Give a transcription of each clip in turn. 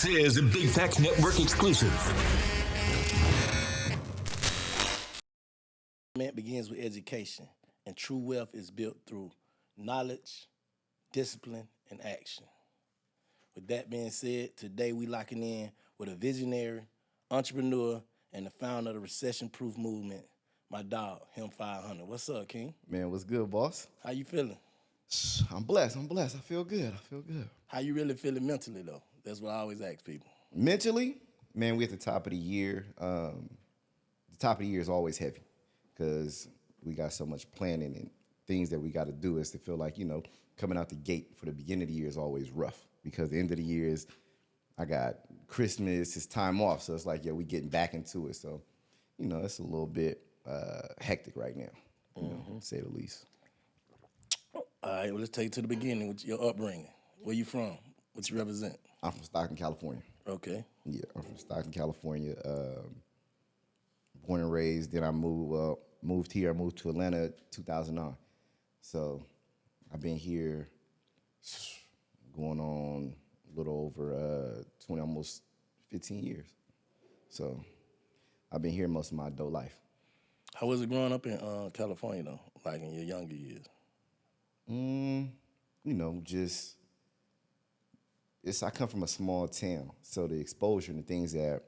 This is a Big Facts Network exclusive. It begins with education, and true wealth is built through knowledge, discipline, and action. With that being said, today we locking in with a visionary, entrepreneur, and the founder of the Recession Proof movement, my dog, Him500. What's up, King? Man, what's good, boss? How you feeling? I'm blessed. I feel good. How you really feeling mentally, though? That's what I always ask people. Mentally, man, we at the top of the year. The top of the year is always heavy because we got so much planning and things that we got to do. Is to feel like, coming out the gate for the beginning of the year is always rough because the end of the year is, I got Christmas, it's time off. So it's like, we getting back into it. So, it's a little bit hectic right now, to say the least. All right, well, let's take it to the beginning with your upbringing. Where you from? What you represent? I'm from Stockton, California. Okay. Yeah, I'm from Stockton, California. Born and raised. Then I moved here. I moved to Atlanta 2009. So I've been here going on a little over 20, almost 15 years. So I've been here most of my adult life. How was it growing up in California, though, like in your younger years? I come from a small town, so the exposure and the things that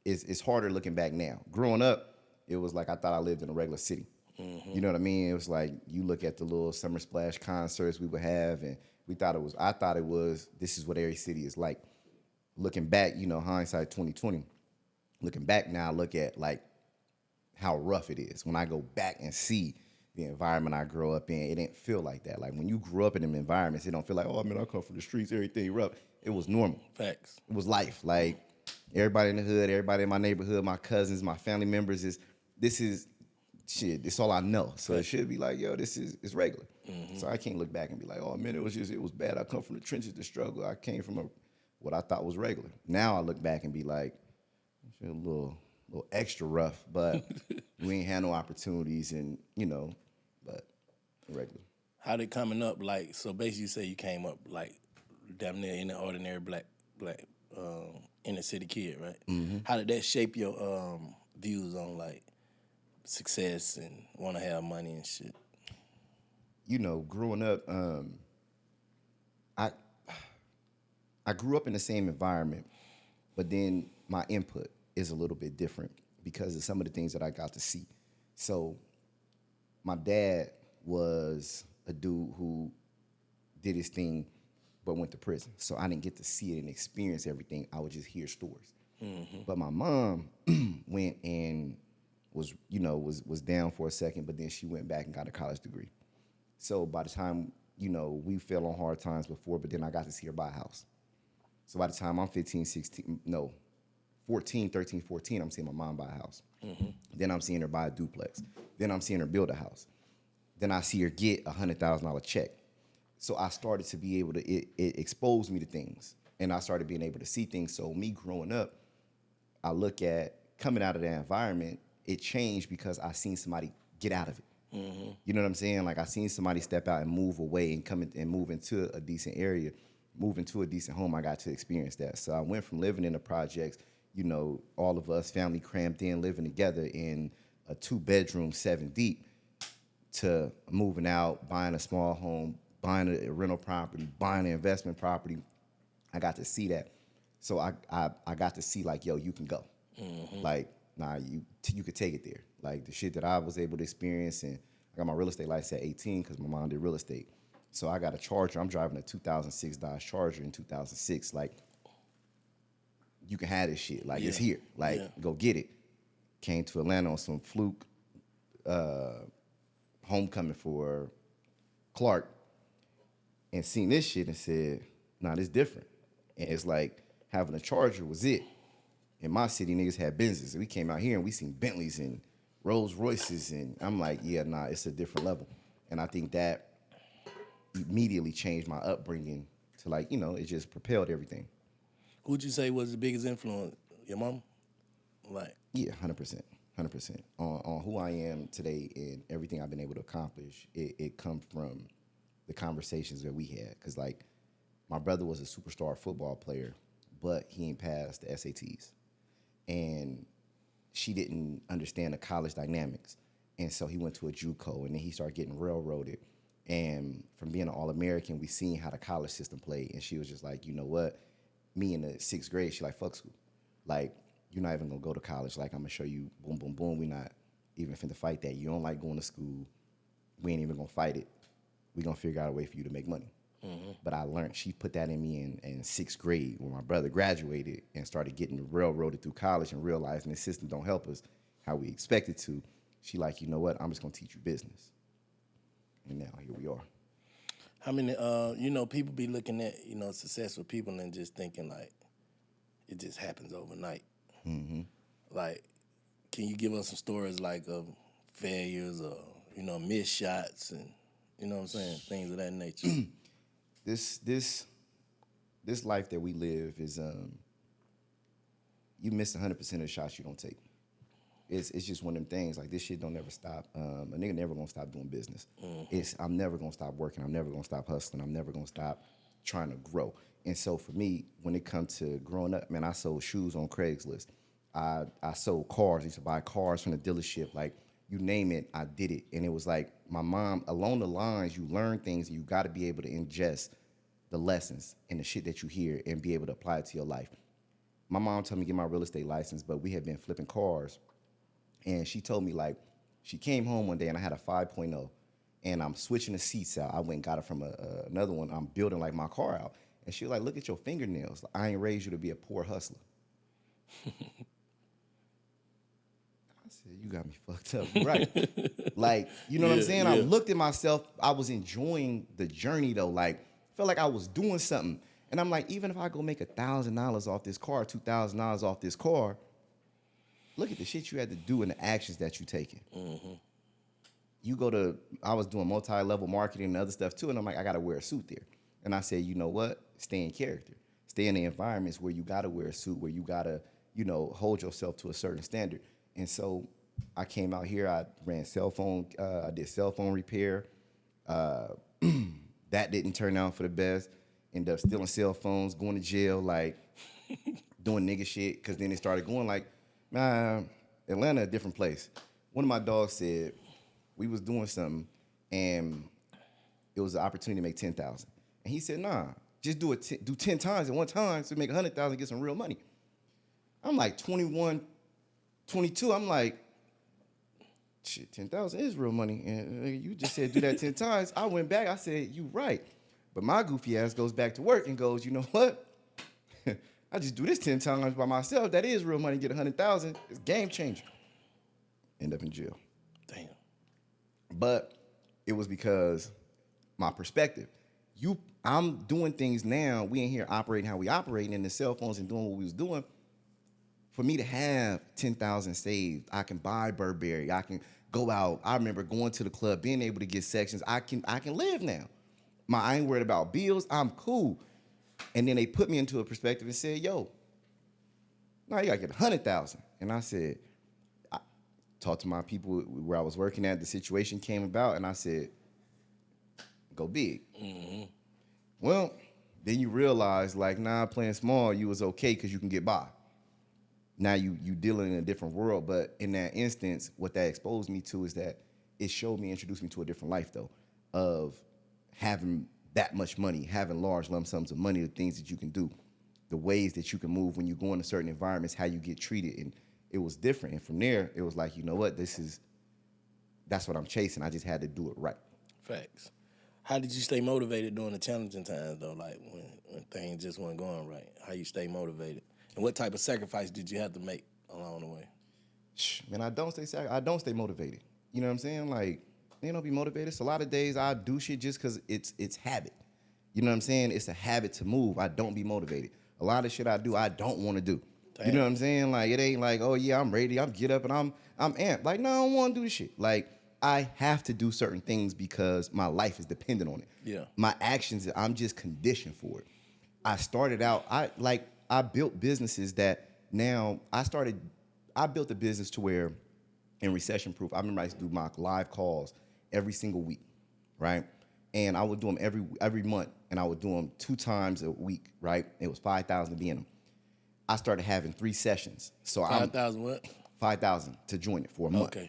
it's harder looking back now. Growing up, it was like I thought I lived in a regular city. Mm-hmm. You know what I mean? It was like you look at the little Summer Splash concerts we would have, and I thought it was, this is what every city is like. Looking back, hindsight 2020. Looking back now, I look at like how rough it is. When I go back and see the environment I grew up in, it didn't feel like that. Like when you grew up in them environments, it don't feel like, oh man, I come from the streets, everything rough. It was normal. Facts. It was life. Like everybody in the hood, everybody in my neighborhood, my cousins, my family members this is shit. It's all I know. So it should be like, it's regular. Mm-hmm. So I can't look back and be like, oh man, it was bad. I come from the trenches, the struggle. I came from what I thought was regular. Now I look back and be like, a little extra rough, but we ain't had no opportunities and, but regular. How did coming up, like, so basically you say you came up like damn near in an ordinary black inner city kid, right? Mm-hmm. How did that shape your views on like success and want to have money and shit? Growing up, I grew up in the same environment, but then my input is a little bit different because of some of the things that I got to see. So my dad was a dude who did his thing but went to prison. So I didn't get to see it and experience everything. I would just hear stories. Mm-hmm. But my mom went and was down for a second, but then she went back and got a college degree. So by the time, we fell on hard times before, but then I got to see her buy a house. So by the time I'm 13, 14, I'm seeing my mom buy a house. Mm-hmm. Then I'm seeing her buy a duplex. Then I'm seeing her build a house. Then I see her get a $100,000 check. So I started to be able to, it exposed me to things. And I started being able to see things. So me growing up, I look at coming out of that environment, it changed because I seen somebody get out of it. Mm-hmm. You know what I'm saying? Like I seen somebody step out and move away and come in, and move into a decent area, move into a decent home. I got to experience that. So I went from living in the projects, all of us, family cramped in, living together in a 2-bedroom, 7 deep, to moving out, buying a small home, buying a rental property, buying an investment property. I got to see that. So I got to see like, you can go. Mm-hmm. Like, nah, you could take it there. Like the shit that I was able to experience, and I got my real estate license at 18 because my mom did real estate. So I got a Charger. I'm driving a 2006 Dodge Charger in 2006. Like, you can have this shit. Like, it's here. Like, go get it. Came to Atlanta on some fluke homecoming for Clark and seen this shit and said, nah, this different. And it's like having a Charger was it. In my city, niggas had Benzes. We came out here and we seen Bentleys and Rolls Royces. And I'm like, it's a different level. And I think that immediately changed my upbringing to like, it just propelled everything. Who'd you say was the biggest influence? Your mom? Like? Yeah, 100%. 100%. On who I am today and everything I've been able to accomplish, it comes from the conversations that we had. Because, like, my brother was a superstar football player, but he ain't passed the SATs. And she didn't understand the college dynamics. And so he went to a JUCO, and then he started getting railroaded. And from being an All-American, we seen how the college system played. And she was just like, you know what? Me in the 6th grade, she like, fuck school. Like, you're not even gonna go to college. Like, I'm gonna show you, boom, boom, boom. We not even finna fight that. You don't like going to school. We ain't even gonna fight it. We gonna figure out a way for you to make money. Mm-hmm. But I learned, she put that in me in 6th grade when my brother graduated and started getting railroaded through college and realizing the system don't help us how we expect it to. She like, you know what? I'm just gonna teach you business. And now here we are. How many, people be looking at, successful people and just thinking like it just happens overnight. Mm-hmm. Like, can you give us some stories like of failures or, missed shots and, things of that nature? This life that we live is you miss 100% of the shots you don't take. It's just one of them things. Like, this shit don't never stop. A nigga never gonna stop doing business. Mm-hmm. I'm never gonna stop working. I'm never gonna stop hustling. I'm never gonna stop trying to grow. And so for me, when it comes to growing up, man, I sold shoes on Craigslist. I sold cars. I used to buy cars from the dealership. Like, you name it, I did it. And it was like my mom, along the lines, you learn things and you got to be able to ingest the lessons and the shit that you hear and be able to apply it to your life. My mom told me to get my real estate license, but we had been flipping cars. And she told me, like, she came home one day and I had a 5.0 and I'm switching the seats out. I went and got it from another one. I'm building, like, my car out. And she was like, look at your fingernails. I ain't raised you to be a poor hustler. I said, you got me fucked up. Right. Like, you know what I'm saying? Yeah. I looked at myself. I was enjoying the journey, though. Like, felt like I was doing something. And I'm like, even if I go make $1,000 off this car, $2,000 off this car, look at the shit you had to do and the actions that you taking. Mm-hmm. I was doing multi-level marketing and other stuff too, and I'm like, I gotta wear a suit there. And I said, you know what? Stay in character. Stay in the environments where you gotta wear a suit, where you gotta, hold yourself to a certain standard. And so I came out here, I ran I did cell phone repair. That didn't turn out for the best. Ended up stealing cell phones, going to jail, like doing nigga shit, because then it started going like, man, Atlanta, a different place. One of my dogs said we was doing something and it was an opportunity to make 10,000. And he said, nah, just do 10 times at one time to make 100,000, get some real money. I'm like 21, 22. I'm like, shit, 10,000 is real money. And you just said do that 10 times. I went back. I said, you right. But my goofy ass goes back to work and goes, you know what? I just do this 10 times by myself. That is real money. Get 100,000. It's game changer. End up in jail. Damn. But it was because my perspective. I'm doing things now. We ain't here operating how we operating in the cell phones and doing what we was doing. For me to have 10,000 saved, I can buy Burberry. I can go out. I remember going to the club, being able to get sections. I can live now. I ain't worried about bills. I'm cool. And then they put me into a perspective and said, yo, now you gotta get 100,000. And I said, I talked to my people where I was working at, the situation came about, and I said, go big. Mm-hmm. Well, then you realize, like, nah, playing small, you was okay because you can get by. Now you dealing in a different world, but in that instance, what that exposed me to is that it introduced me to a different life, though, of having that much money, having large lump sums of money, the things that you can do, the ways that you can move when you go into certain environments, how you get treated. And it was different. And from there, it was like, you know what, that's what I'm chasing. I just had to do it right. Facts. How did you stay motivated during the challenging times, though, like when things just weren't going right? How you stay motivated? And what type of sacrifice did you have to make along the way? Man, I don't stay motivated. You know what I'm saying? Like, they don't be motivated. So a lot of days I do shit just because it's habit. You know what I'm saying? It's a habit to move. I don't be motivated. A lot of shit I do, I don't want to do. Damn. You know what I'm saying? Like, it ain't like, oh yeah, I'm ready. I'm get up and I'm amped. Like, no, I don't want to do this shit. Like, I have to do certain things because my life is dependent on it. Yeah. My actions, I'm just conditioned for it. I started out, I built businesses that now I built a business to where in Recession Proof, I remember I used to do my live calls every single week, right? And I would do them every month, and I would do them 2 times a week, right? It was 5,000 to be in them. I started having 3 sessions. So 5,000 what? 5,000 to join it for a month. Okay.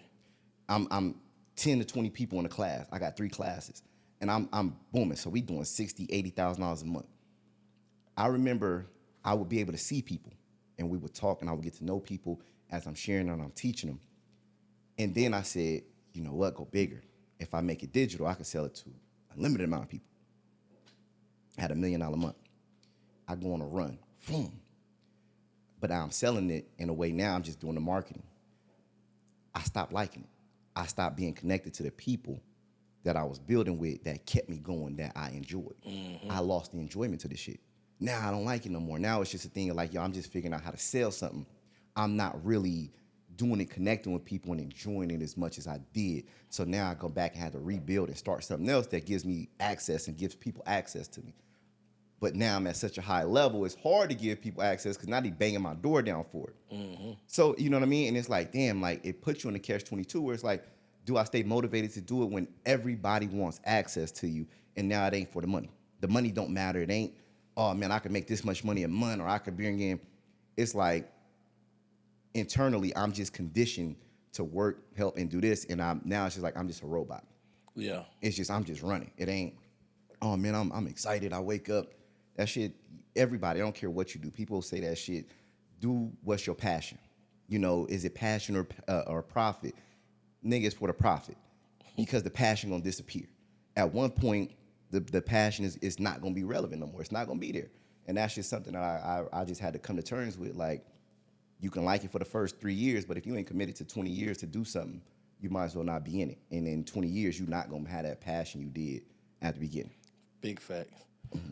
I'm 10 to 20 people in a class. I got 3 classes, and I'm booming. So we doing $60,000, $80,000 a month. I remember I would be able to see people, and we would talk, and I would get to know people as I'm sharing and I'm teaching them. And then I said, you know what, go bigger. If I make it digital, I can sell it to a limited amount of people. I had $1 million a month. I go on a run, boom. But I'm selling it in a way now, I'm just doing the marketing. I stopped liking it. I stopped being connected to the people that I was building with that kept me going, that I enjoyed. I lost the enjoyment to this shit. Now I don't like it no more. Now it's just a thing of like, yo, I'm just figuring out how to sell something. I'm not really doing it, connecting with people and enjoying it as much as I did. So now I go back and have to rebuild and start something else that gives me access and gives people access to me. But now I'm at such a high level, it's hard to give people access because now they banging my door down for it. So, you know what I mean? And it's like, damn, like it puts you in a catch-22 where it's like, do I stay motivated to do it when everybody wants access to you and now it ain't for the money? The money don't matter. It ain't, oh man, I could make this much money a month or I could bring in. It's like internally, I'm just conditioned to work, help, and do this. And now it's just like, I'm just a robot. Yeah. It's just, I'm just running. It ain't, oh man, I'm excited. I wake up. That shit, everybody, I don't care what you do. People say that shit. Do what's your passion. You know, is it passion or profit? Niggas for the profit. Because the passion gonna disappear. At one point, the passion is not gonna be relevant no more. It's not gonna be there. And that's just something that I just had to come to terms with. Like, you can like it for the first 3 years, but if you ain't committed to 20 years to do something, you might as well not be in it. And in 20 years, you're not gonna have that passion you did at the beginning. Big facts.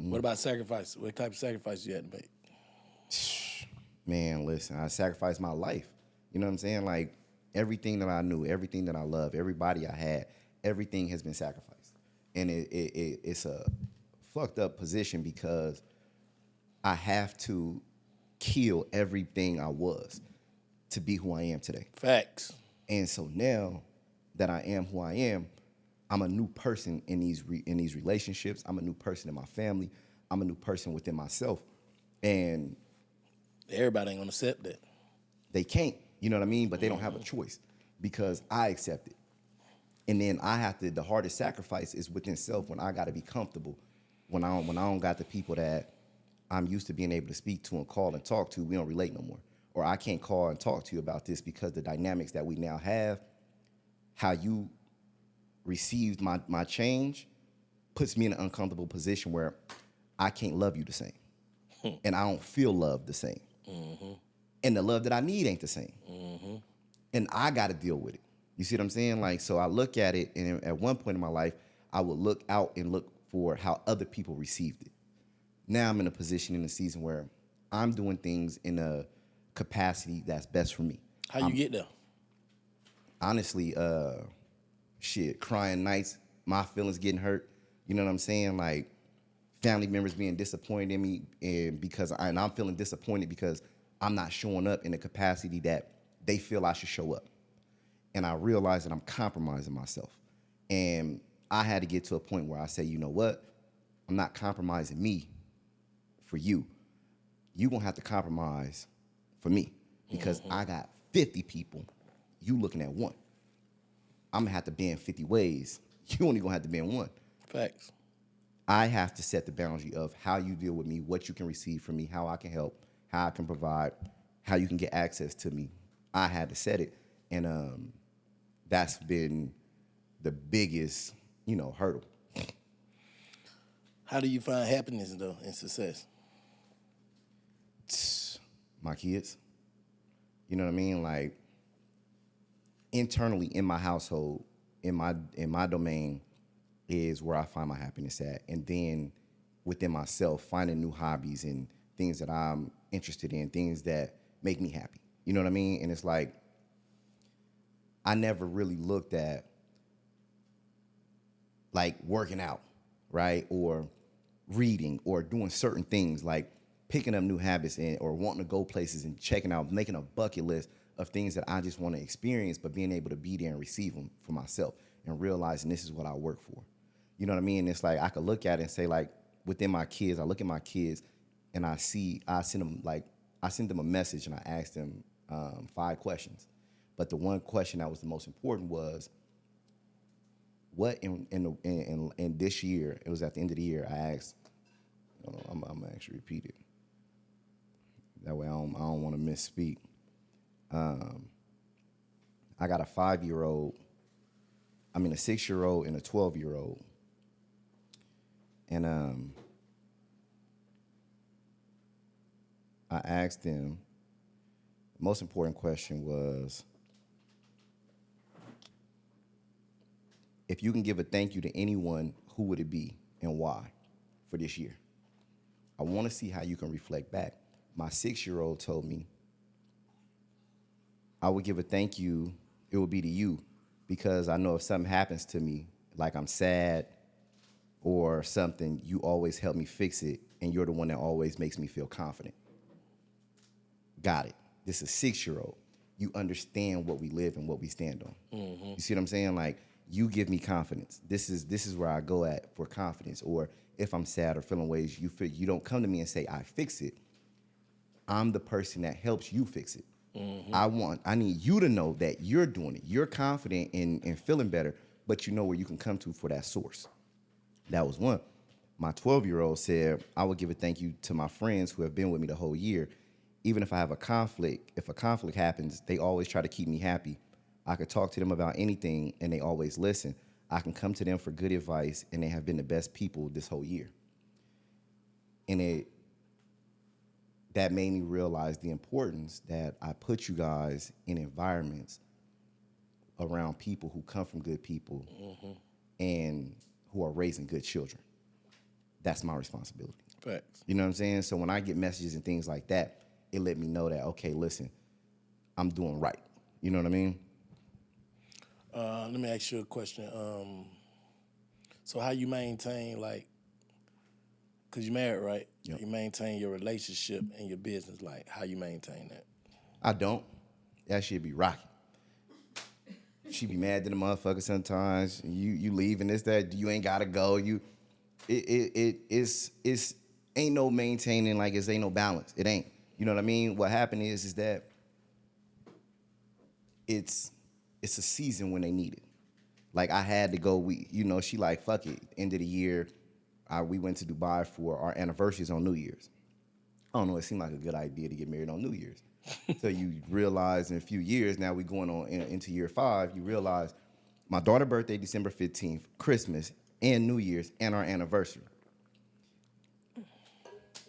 What about sacrifice? What type of sacrifice you had to make? Man, listen, I sacrificed my life. You know what I'm saying? Like, everything that I knew, everything that I loved, everybody I had, everything has been sacrificed. And it's a fucked up position because I have to kill everything I was to be who I am today. Facts. And so now that I am who I am, I'm a new person in these relationships. I'm a new person in my family. I'm a new person within myself. And everybody ain't gonna accept that. They can't, you know what I mean? But they don't have a choice because I accept it. And then I have to, the hardest sacrifice is within self when I gotta be comfortable. When I don't got the people that I'm used to being able to speak to and call and talk to, we don't relate no more. Or I can't call and talk to you about this because the dynamics that we now have, how you received my change puts me in an uncomfortable position where I can't love you the same. And I don't feel loved the same. And the love that I need ain't the same. And I got to deal with it. You see what I'm saying? Like, so I look at it, and at one point in my life, I would look out and look for how other people received it. Now I'm in a position in the season where I'm doing things in a capacity that's best for me. How you get there? Honestly, crying nights, my feelings getting hurt. You know what I'm saying? Like, family members being disappointed in me, and I'm feeling disappointed because I'm not showing up in the capacity that they feel I should show up. And I realize that I'm compromising myself. And I had to get to a point where I say, you know what? I'm not compromising me for you. You're going to have to compromise for me because I got 50 people. You looking at one. I'm going to have to bend 50 ways. You only going to have to bend one. Facts. I have to set the boundary of how you deal with me, what you can receive from me, how I can help, how I can provide, how you can get access to me. I had to set it. And that's been the biggest, hurdle. How do you find happiness, though, and success? My kids. You know what I mean? Like, internally in my household, in my domain, is where I find my happiness at. And then within myself, finding new hobbies and things that I'm interested in, things that make me happy. You know what I mean? And it's like, I never really looked at like working out, right? Or reading or doing certain things like picking up new habits or wanting to go places and checking out, making a bucket list of things that I just want to experience, but being able to be there and receive them for myself and realizing this is what I work for. You know what I mean? It's like I could look at it and say, like, within my kids, I look at my kids and I send them like I sent them a message and I asked them 5 questions. But the one question that was the most important was, what in this year, it was at the end of the year, I asked, I'm going to actually repeat it. That way I don't want to misspeak. I got a 5-year-old, a 6-year-old and a 12-year-old. And I asked them, the most important question was, if you can give a thank you to anyone, who would it be and why for this year? I want to see how you can reflect back. My 6-year-old told me, I would give a thank you, it would be to you, because I know if something happens to me, like I'm sad or something, you always help me fix it, and you're the one that always makes me feel confident. Got it. This is a 6-year-old. You understand what we live and what we stand on. Mm-hmm. You see what I'm saying? Like, you give me confidence. This is where I go at for confidence. Or if I'm sad or feeling ways, you don't come to me and say, I fix it. I'm the person that helps you fix it. Mm-hmm. I need you to know that you're doing it. You're confident in feeling better, but you know where you can come to for that source. That was one. My 12-year-old said, I would give a thank you to my friends who have been with me the whole year. Even if I have a conflict, if a conflict happens, they always try to keep me happy. I could talk to them about anything, and they always listen. I can come to them for good advice, and they have been the best people this whole year. And that made me realize the importance that I put you guys in environments around people who come from good people and who are raising good children. That's my responsibility. Facts. You know what I'm saying? So when I get messages and things like that, it let me know that, okay, listen, I'm doing right. You know what I mean? Let me ask you a question. So how you maintain, like, because you're married, right? Yep. You maintain your relationship and your business, like, how you maintain that? I don't. That shit be rocky. She be mad at the motherfucker sometimes. You leave and this, that, you ain't gotta go. It's ain't no maintaining, like, it's ain't no balance. It ain't. You know what I mean? What happened is that it's a season when they need it. Like, I had to go, she like, fuck it. End of the year, we went to Dubai for our anniversaries on New Year's. I don't know, it seemed like a good idea to get married on New Year's. So you realize in a few years, now we going on into year 5, you realize my daughter's birthday, December 15th, Christmas, and New Year's, and our anniversary.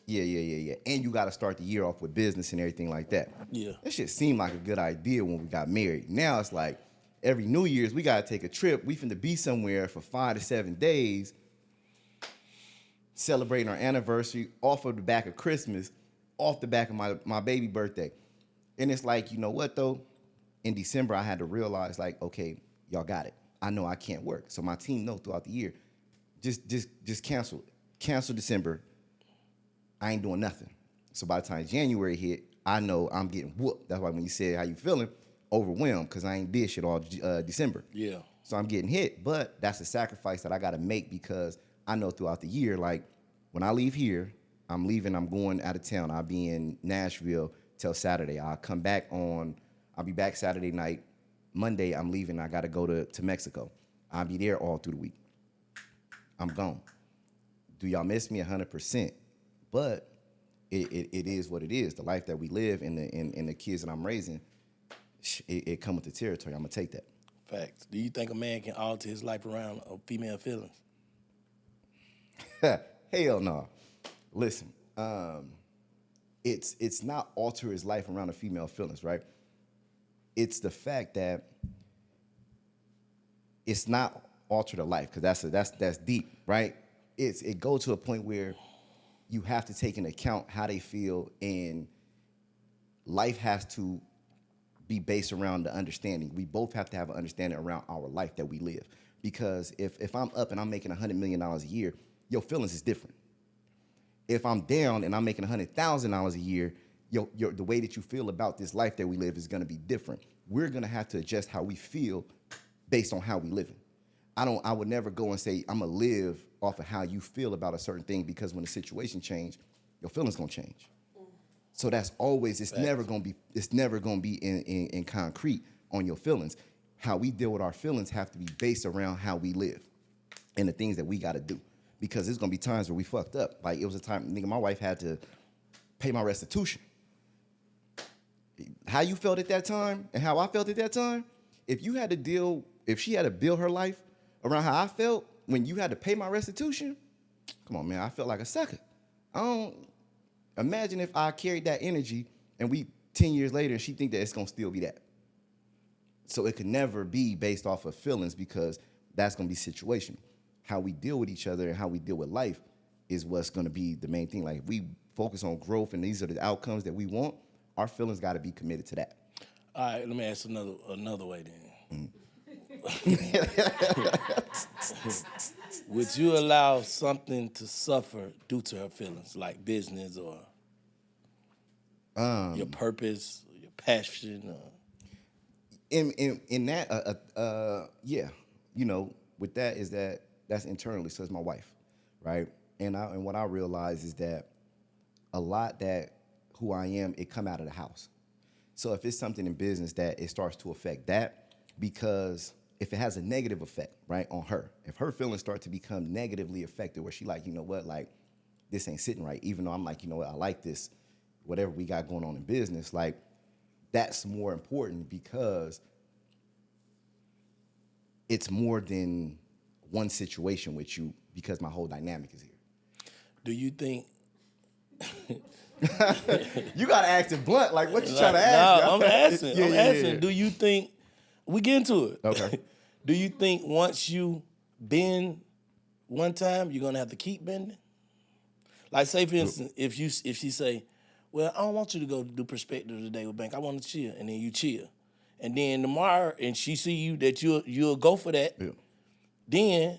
Yeah. And you got to start the year off with business and everything like that. Yeah. That shit seemed like a good idea when we got married. Now it's like every New Year's, we got to take a trip. We finna be somewhere for 5 to 7 days, celebrating our anniversary, off of the back of Christmas, off the back of my baby birthday. And it's like, you know what, though? In December, I had to realize, like, okay, y'all got it. I know I can't work. So my team knows throughout the year, just cancel it. Cancel December. I ain't doing nothing. So by the time January hit, I know I'm getting whooped. That's why when you said how you feeling, overwhelmed, because I ain't did shit all December. Yeah. So I'm getting hit, but that's a sacrifice that I got to make because I know throughout the year, like, when I leave here, I'm leaving, I'm going out of town. I'll be in Nashville till Saturday. I'll be back Saturday night. Monday, I'm leaving. I got to go to Mexico. I'll be there all through the week. I'm gone. Do y'all miss me? 100%. But it is what it is. The life that we live and the kids that I'm raising, it come with the territory. I'm going to take that. Facts. Do you think a man can alter his life around a female feelings? Hell no. Listen, it's not alter his life around a female feelings, right? It's the fact that it's not alter the life, because that's deep, right? It goes to a point where you have to take into account how they feel, and life has to be based around the understanding. We both have to have an understanding around our life that we live. Because if I'm up and I'm making $100 million a year, your feelings is different. If I'm down and I'm making $100,000 a year, the way that you feel about this life that we live is going to be different. We're going to have to adjust how we feel based on how we live. I would never go and say, I'm going to live off of how you feel about a certain thing, because when the situation change, your feelings going to change. So that's always, it's never gonna be in concrete on your feelings. How we deal with our feelings have to be based around how we live and the things that we gotta do. Because there's gonna be times where we fucked up. Like it was a time, nigga, my wife had to pay my restitution. How you felt at that time and how I felt at that time, if she had to build her life around how I felt when you had to pay my restitution, come on, man, I felt like a sucker. Imagine if I carried that energy and we 10 years later and she think that it's gonna still be that. So it could never be based off of feelings because that's gonna be situational. How we deal with each other and how we deal with life is what's gonna be the main thing. Like if we focus on growth and these are the outcomes that we want, our feelings gotta be committed to that. All right, let me ask another way then. Would you allow something to suffer due to her feelings, like business or your purpose, your passion? In that, yeah, you know, with that is that's internally, so it's my wife, right? And what I realize is that a lot that who I am, it come out of the house. So if it's something in business that it starts to affect that, because if it has a negative effect, right, on her, if her feelings start to become negatively affected where she like, you know what, like, this ain't sitting right, even though I'm like, you know what, I like this, whatever we got going on in business, like, that's more important because it's more than one situation with you because my whole dynamic is here. Do you think... You got to ask it blunt, like, what you trying to ask? No, I'm asking. Yeah, I'm yeah, asking. yeah. Do you think... We get into it. Okay. Do you think once you bend one time, you're gonna have to keep bending? Like, say for instance, if she say, "Well, I don't want you to go do Perspektives today with Bank. I want to chill," and then you chill, and then tomorrow, and she see you that you'll go for that. Yeah. Then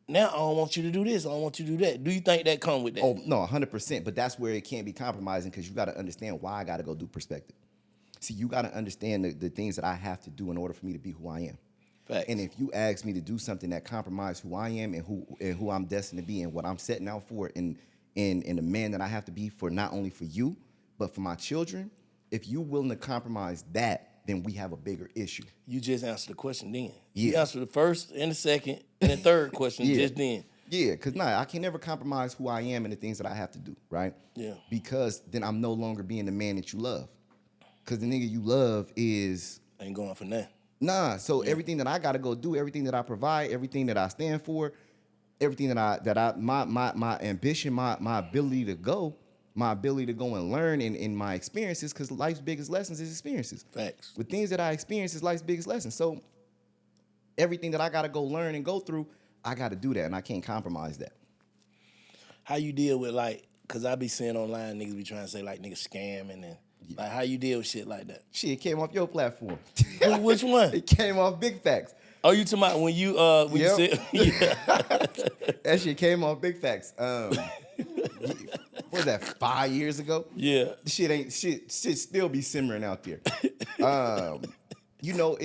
now I don't want you to do this. I don't want you to do that. Do you think that come with that? Oh no, 100%. But that's where it can't be compromising because you got to understand why I got to go do Perspective. See, you got to understand the things that I have to do in order for me to be who I am. Facts. And if you ask me to do something that compromises who I am and who I'm destined to be and what I'm setting out for and the man that I have to be for not only for you, but for my children, if you're willing to compromise that, then we have a bigger issue. You just answered the question then. Yeah. You answered the first and the second and the third question just then. Yeah, because I can never compromise who I am and the things that I have to do, right? Yeah. Because then I'm no longer being the man that you love. Because the nigga you love is... Ain't going for nothing. Nah, so everything that I gotta go do, everything that I provide, everything that I stand for, everything my ambition, my ability to go and learn in my experiences, because life's biggest lessons is experiences. Facts. With things that I experience is life's biggest lessons. So everything that I gotta go learn and go through, I gotta do that, and I can't compromise that. How you deal with, like, because I be seeing online niggas be trying to say, like, niggas scamming and like, how you deal with shit like that? Shit, it came off your platform. Which one? It came off Big Facts. Oh, you talking about when you you said That shit came off Big Facts. What was that, 5 years ago? Yeah. Shit still be simmering out there. You know,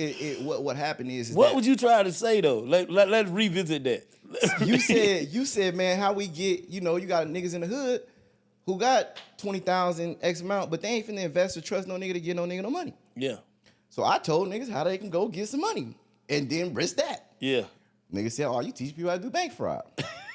what happened is what would you try to say though? Let's revisit that. you said, man, how we get, you know, you got niggas in the hood who got 20,000 X amount, but they ain't finna invest or trust no nigga to get no nigga no money. Yeah. So I told niggas how they can go get some money and then risk that. Yeah. Niggas said, oh, you teach people how to do bank fraud.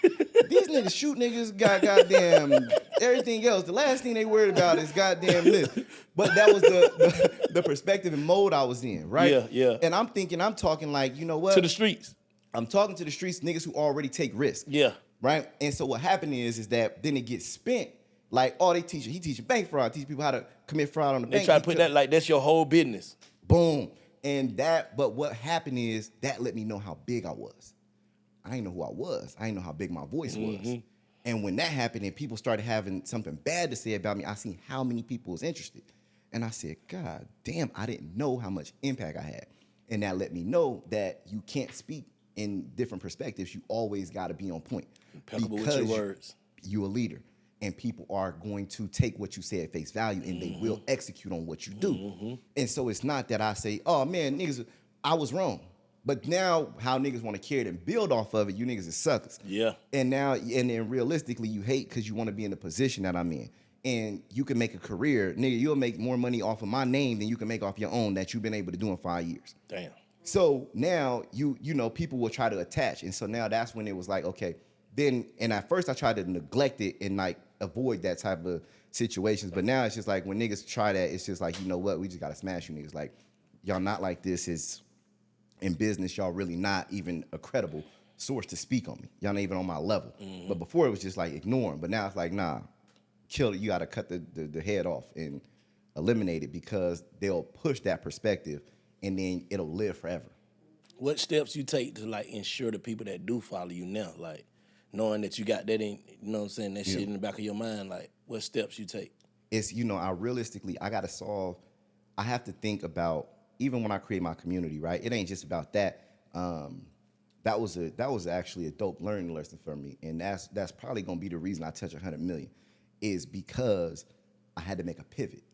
These niggas shoot niggas, got goddamn everything else. The last thing they worried about is goddamn this. But that was the perspective and mode I was in, right? Yeah, yeah. And I'm talking like, you know what? To the streets. I'm talking to the streets, niggas who already take risks. Yeah. Right? And so what happened is that then it gets spent. Like, oh, he teaching bank fraud, teach people how to commit fraud on the bank. They try to put that like that's your whole business. Boom. But what happened is that let me know how big I was. I didn't know who I was. I didn't know how big my voice was. And when that happened and people started having something bad to say about me, I seen how many people was interested. And I said, God damn, I didn't know how much impact I had. And that let me know that you can't speak in different perspectives. You always got to be on point. Impeccable with your words. You a leader. And people are going to take what you say at face value and they will execute on what you do. And so it's not that I say, oh man, niggas, I was wrong. But now how niggas want to carry it and build off of it, you niggas is suckers. Yeah. And then realistically you hate because you want to be in the position that I'm in. and you can make a career, nigga, you'll make more money off of my name than you can make off your own that you've been able to do in 5 years. Damn. So now you know, people will try to attach. And so now that's when it was like, okay, then, and at first I tried to neglect it and like avoid that type of situations. But now it's just like when niggas try that, it's just like, you know what, we just gotta smash you niggas. Like, y'all not like this is in business, y'all really not even a credible source to speak on me. Y'all not even on my level. Mm-hmm. But before it was just like ignoring. But now it's like, nah, kill it. You gotta cut the head off and eliminate it, because they'll push that perspective and then it'll live forever. What steps you take to like ensure the people that do follow you now, like knowing that you got that in, you know what I'm saying, that shit in the back of your mind, like what steps you take? It's, you know, I have to think about, even when I create my community, right? It ain't just about that. That was actually a dope learning lesson for me. And that's probably gonna be the reason I touch 100 million, is because I had to make a pivot.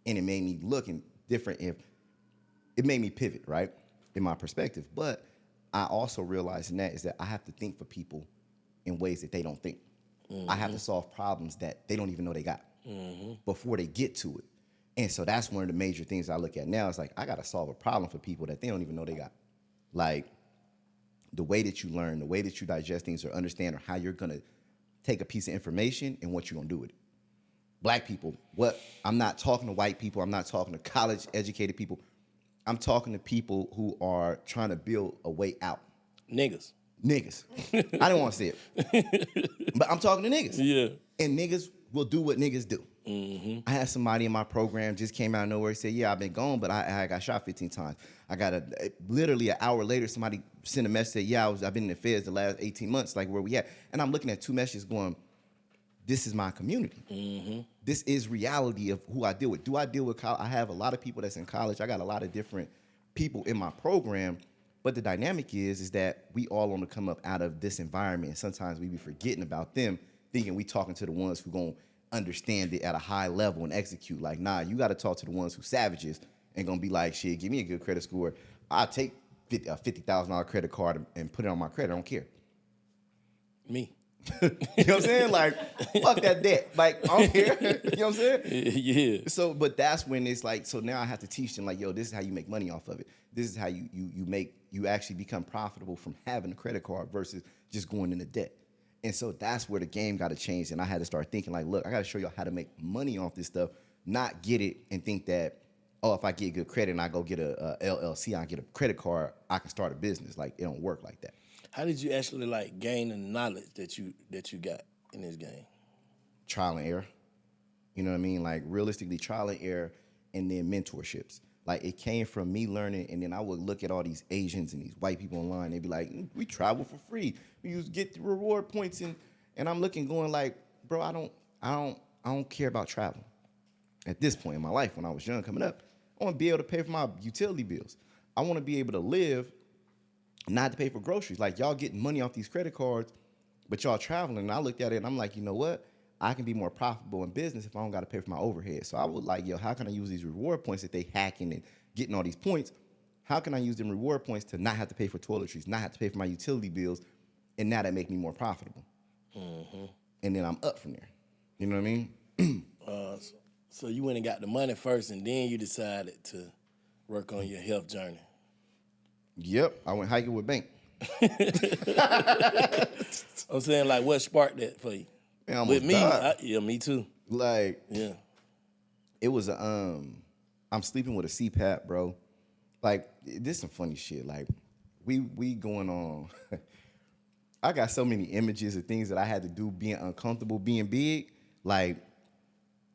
And it made me look different. It made me pivot, right, in my perspective. But I also realized in that is that I have to think for people in ways that they don't think. Mm-hmm. I have to solve problems that they don't even know they got before they get to it. And so that's one of the major things I look at now. It's like, I got to solve a problem for people that they don't even know they got. Like, the way that you learn, the way that you digest things or understand, or how you're going to take a piece of information and what you're going to do with it. Black people, I'm not talking to white people. I'm not talking to college-educated people. I'm talking to people who are trying to build a way out. Niggas. I don't want to say it. But I'm talking to niggas. Yeah. And niggas will do what niggas do. Mm-hmm. I had somebody in my program just came out of nowhere and said, yeah, I've been gone, but I got shot 15 times. I got literally an hour later, somebody sent a message, said, yeah, I've been in the feds the last 18 months, like where we at? And I'm looking at two messages going, this is my community. Mm-hmm. This is reality of who I deal with. Do I deal with college? I have a lot of people that's in college. I got a lot of different people in my program. But the dynamic is that we all want to come up out of this environment. And sometimes we be forgetting about them, thinking we talking to the ones who going to understand it at a high level and execute. Like, nah, you got to talk to the ones who savages and going to be like, shit, give me a good credit score. I'll take a $50,000 credit card and put it on my credit. I don't care. Me. You know what I'm saying? Like, fuck that debt. Like, I don't care. You know what I'm saying? Yeah. So, but that's when it's like, so now I have to teach them, like, yo, this is how you make money off of it. This is how you actually become profitable from having a credit card versus just going into debt. And so that's where the game got to change. And I had to start thinking, like, look, I got to show y'all how to make money off this stuff, not get it and think that, oh, if I get good credit and I go get a LLC, I get a credit card, I can start a business. Like, it don't work like that. How did you actually like gain the knowledge that you got in this game? Trial and error. You know what I mean? Like, realistically, trial and error, and then mentorships. Like, it came from me learning, and then I would look at all these Asians and these white people online. They'd be like, we travel for free. We get the reward points, and I'm looking, going like, bro, I don't care about travel. At this point in my life, when I was young, coming up, I want to be able to pay for my utility bills. I want to be able to live, not to pay for groceries. Like, y'all getting money off these credit cards, but y'all traveling. And I looked at it and I'm like, you know what? I can be more profitable in business if I don't got to pay for my overhead. So I was like, yo, how can I use these reward points that they hacking and getting all these points? How can I use them reward points to not have to pay for toiletries, not have to pay for my utility bills, and now that make me more profitable? Mm-hmm. And then I'm up from there. You know what I mean? So you went and got the money first, and then you decided to work on your health journey. Yep, I went hiking with Bank. I'm saying, like, what sparked that for you? Man, with me, yeah, me too. Like, yeah, it was I'm sleeping with a CPAP, bro. Like, this is some funny shit. Like, we going on. I got so many images of things that I had to do being uncomfortable, being big. Like,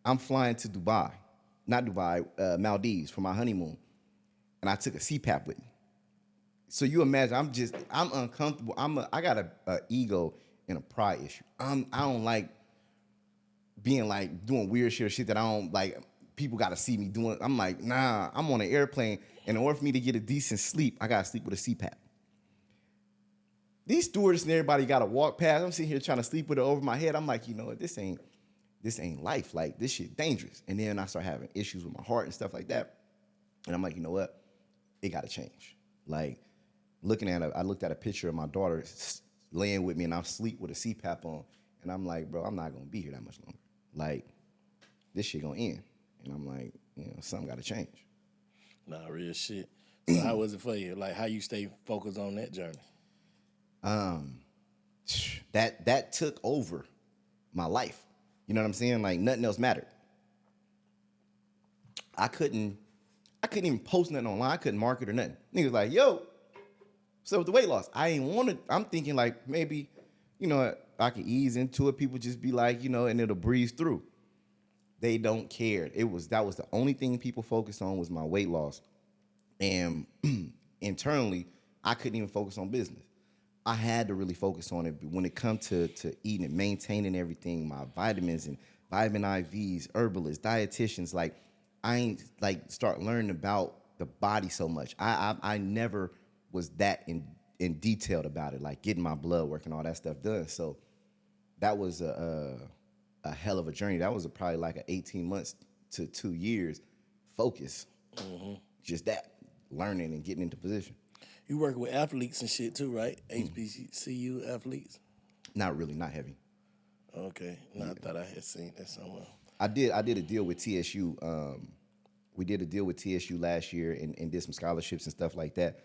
I'm flying to Dubai, not Dubai, Maldives for my honeymoon, and I took a CPAP with me. So you imagine, I'm uncomfortable. I got a ego and a pride issue. I don't like being like doing weird shit or shit that I don't like. People got to see me doing. I'm like, nah. I'm on an airplane, and in order for me to get a decent sleep, I gotta sleep with a CPAP. These stewardess and everybody gotta walk past. I'm sitting here trying to sleep with it over my head. I'm like, you know what? This ain't life. Like, this shit dangerous. And then I start having issues with my heart and stuff like that. And I'm like, you know what? It gotta change. Like, I looked at a picture of my daughter laying with me, and I sleep with a CPAP on, and I'm like, bro, I'm not gonna be here that much longer. Like, this shit gonna end. And I'm like, something got to change. Nah, real shit. So how was it for you? Like, how you stay focused on that journey? That took over my life. You know what I'm saying? Like, nothing else mattered. I couldn't even post nothing online. I couldn't market or nothing. Niggas like, yo, what's up with the weight loss? I ain't want to. I'm thinking like maybe, I could ease into it. People just be like, and it'll breeze through. They don't care. That was the only thing people focused on was my weight loss. And internally, I couldn't even focus on business. I had to really focus on it when it comes to eating and maintaining everything, my vitamins and vitamin IVs, herbalists, dietitians. Like, I ain't like start learning about the body so much. I never was that in detailed about it, like getting my blood work and all that stuff done. So that was a hell of a journey. That was probably like an 18 months to 2 years focus. Mm-hmm. Just that, learning and getting into position. You work with athletes and shit too, right? HBCU athletes? Not really, not heavy. Okay. No, I thought I had seen that somewhere. I did a deal with TSU. We did a deal with TSU last year and did some scholarships and stuff like that.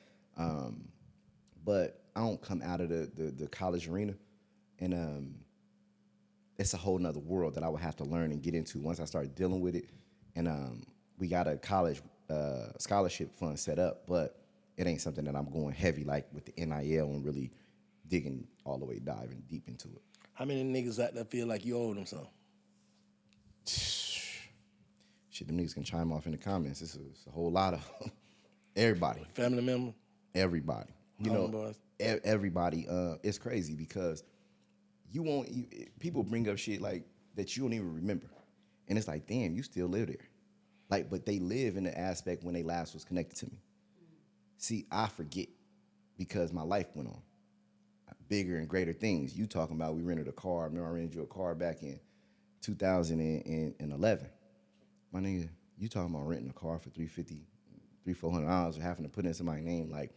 But I don't come out of the college arena. And it's a whole nother world that I would have to learn and get into once I started dealing with it. And we got a college scholarship fund set up, but it ain't something that I'm going heavy like with the NIL and really digging all the way, diving deep into it. How many niggas out there feel like you owe them something? Shit, them niggas can chime off in the comments. It's a whole lot of everybody. Family member? Everybody. Everybody. It's crazy because people bring up shit like that you don't even remember. And it's like, damn, you still live there. Like, but they live in the aspect when they last was connected to me. See, I forget because my life went on. Bigger and greater things. You talking about we rented a car. I remember I rented you a car back in 2011. My nigga, you talking about renting a car for $350, $400 or having to put in somebody's name. Like,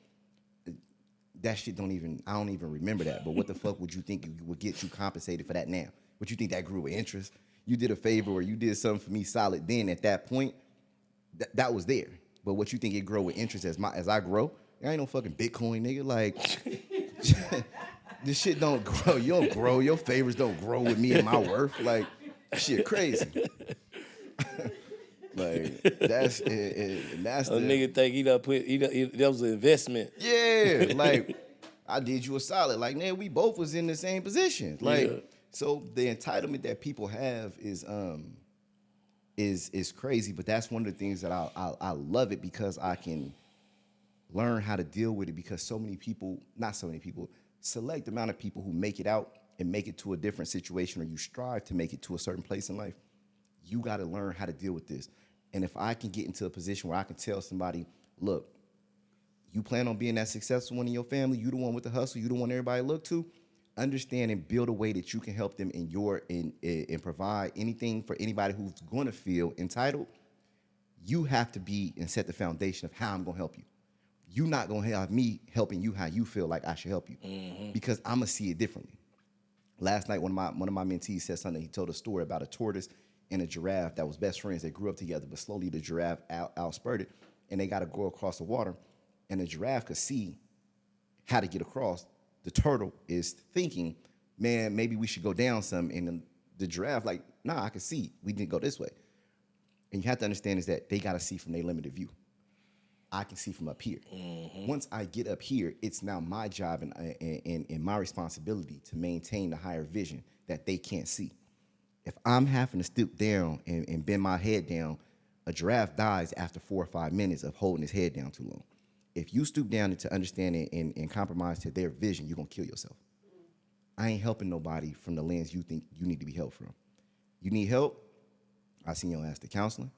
that shit I don't even remember that. But what the fuck would you think would get you compensated for that now? Would you think that grew with interest? You did a favor or you did something for me solid then at that point, that was there. But what you think it grow with interest as I grow? I ain't no fucking Bitcoin, nigga. Like, this shit don't grow. You don't grow. Your favors don't grow with me and my worth. Like, shit crazy. Like, that's the nigga think that was an investment. Yeah, like, I did you a solid. Like, man, we both was in the same position. Like, so the entitlement that people have is crazy, but that's one of the things that I love it because I can learn how to deal with it because select amount of people who make it out and make it to a different situation or you strive to make it to a certain place in life, you got to learn how to deal with this. And if I can get into a position where I can tell somebody, look, you plan on being that successful one in your family, you the one with the hustle, you the one everybody look to, understand and build a way that you can help them and provide anything for anybody who's going to feel entitled. You have to be and set the foundation of how I'm going to help you. You're not going to have me helping you how you feel like I should help you because I'm going to see it differently. Last night, one of my mentees said something. He told a story about a tortoise and a giraffe that was best friends. They grew up together, but slowly the giraffe outspurted, and they got to go across the water. And the giraffe could see how to get across. The turtle is thinking, man, maybe we should go down some. And the giraffe, like, nah, I can see. We didn't go this way. And you have to understand is that they got to see from their limited view. I can see from up here. Mm-hmm. Once I get up here, it's now my job and my responsibility to maintain the higher vision that they can't see. If I'm having to stoop down and bend my head down, a giraffe dies after 4 or 5 minutes of holding his head down too long. If you stoop down into understanding and compromise to their vision, you're going to kill yourself. I ain't helping nobody from the lens you think you need to be helped from. You need help? I send your ass to counseling.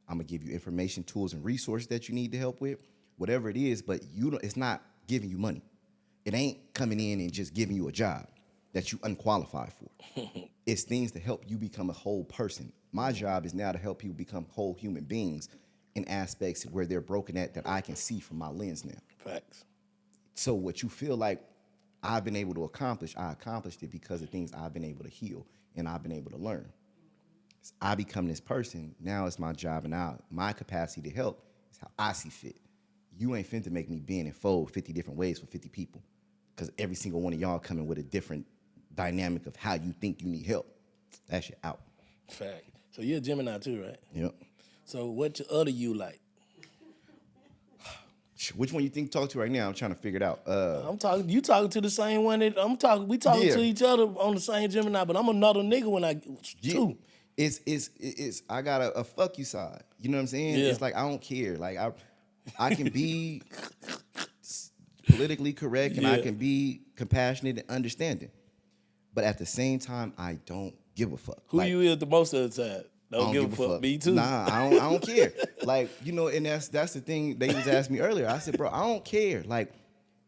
I'm going to give you information, tools, and resources that you need to help with, whatever it is, but it's not giving you money. It ain't coming in and just giving you a job that you unqualified for. It's things to help you become a whole person. My job is now to help people become whole human beings in aspects where they're broken at that I can see from my lens now. Facts. So what you feel like I've been able to accomplish, I accomplished it because of things I've been able to heal and I've been able to learn. I become this person. Now it's my job and now my capacity to help is how I see fit. You ain't finna make me bend and fold 50 different ways for 50 people. Because every single one of y'all coming with a different dynamic of how you think you need help. That shit out. Fact. So you're a Gemini too, right? Yep. So what your other you like? Which one you think talk to right now? I'm trying to figure it out. You talking to the same one that I'm talking. We talking Yeah. to each other on the same Gemini, but I'm another nigga when I too. It's I got a fuck you side. You know what I'm saying? Yeah. It's like I don't care. Like I can be politically correct and I Yeah. can be compassionate and understanding. But at the same time, I don't give a fuck. Who Like, you is the most of the time? I Don't give a fuck. Me too. Nah, I don't care. Like, you know, and that's the thing they was asking me earlier. I said, bro, I don't care. Like,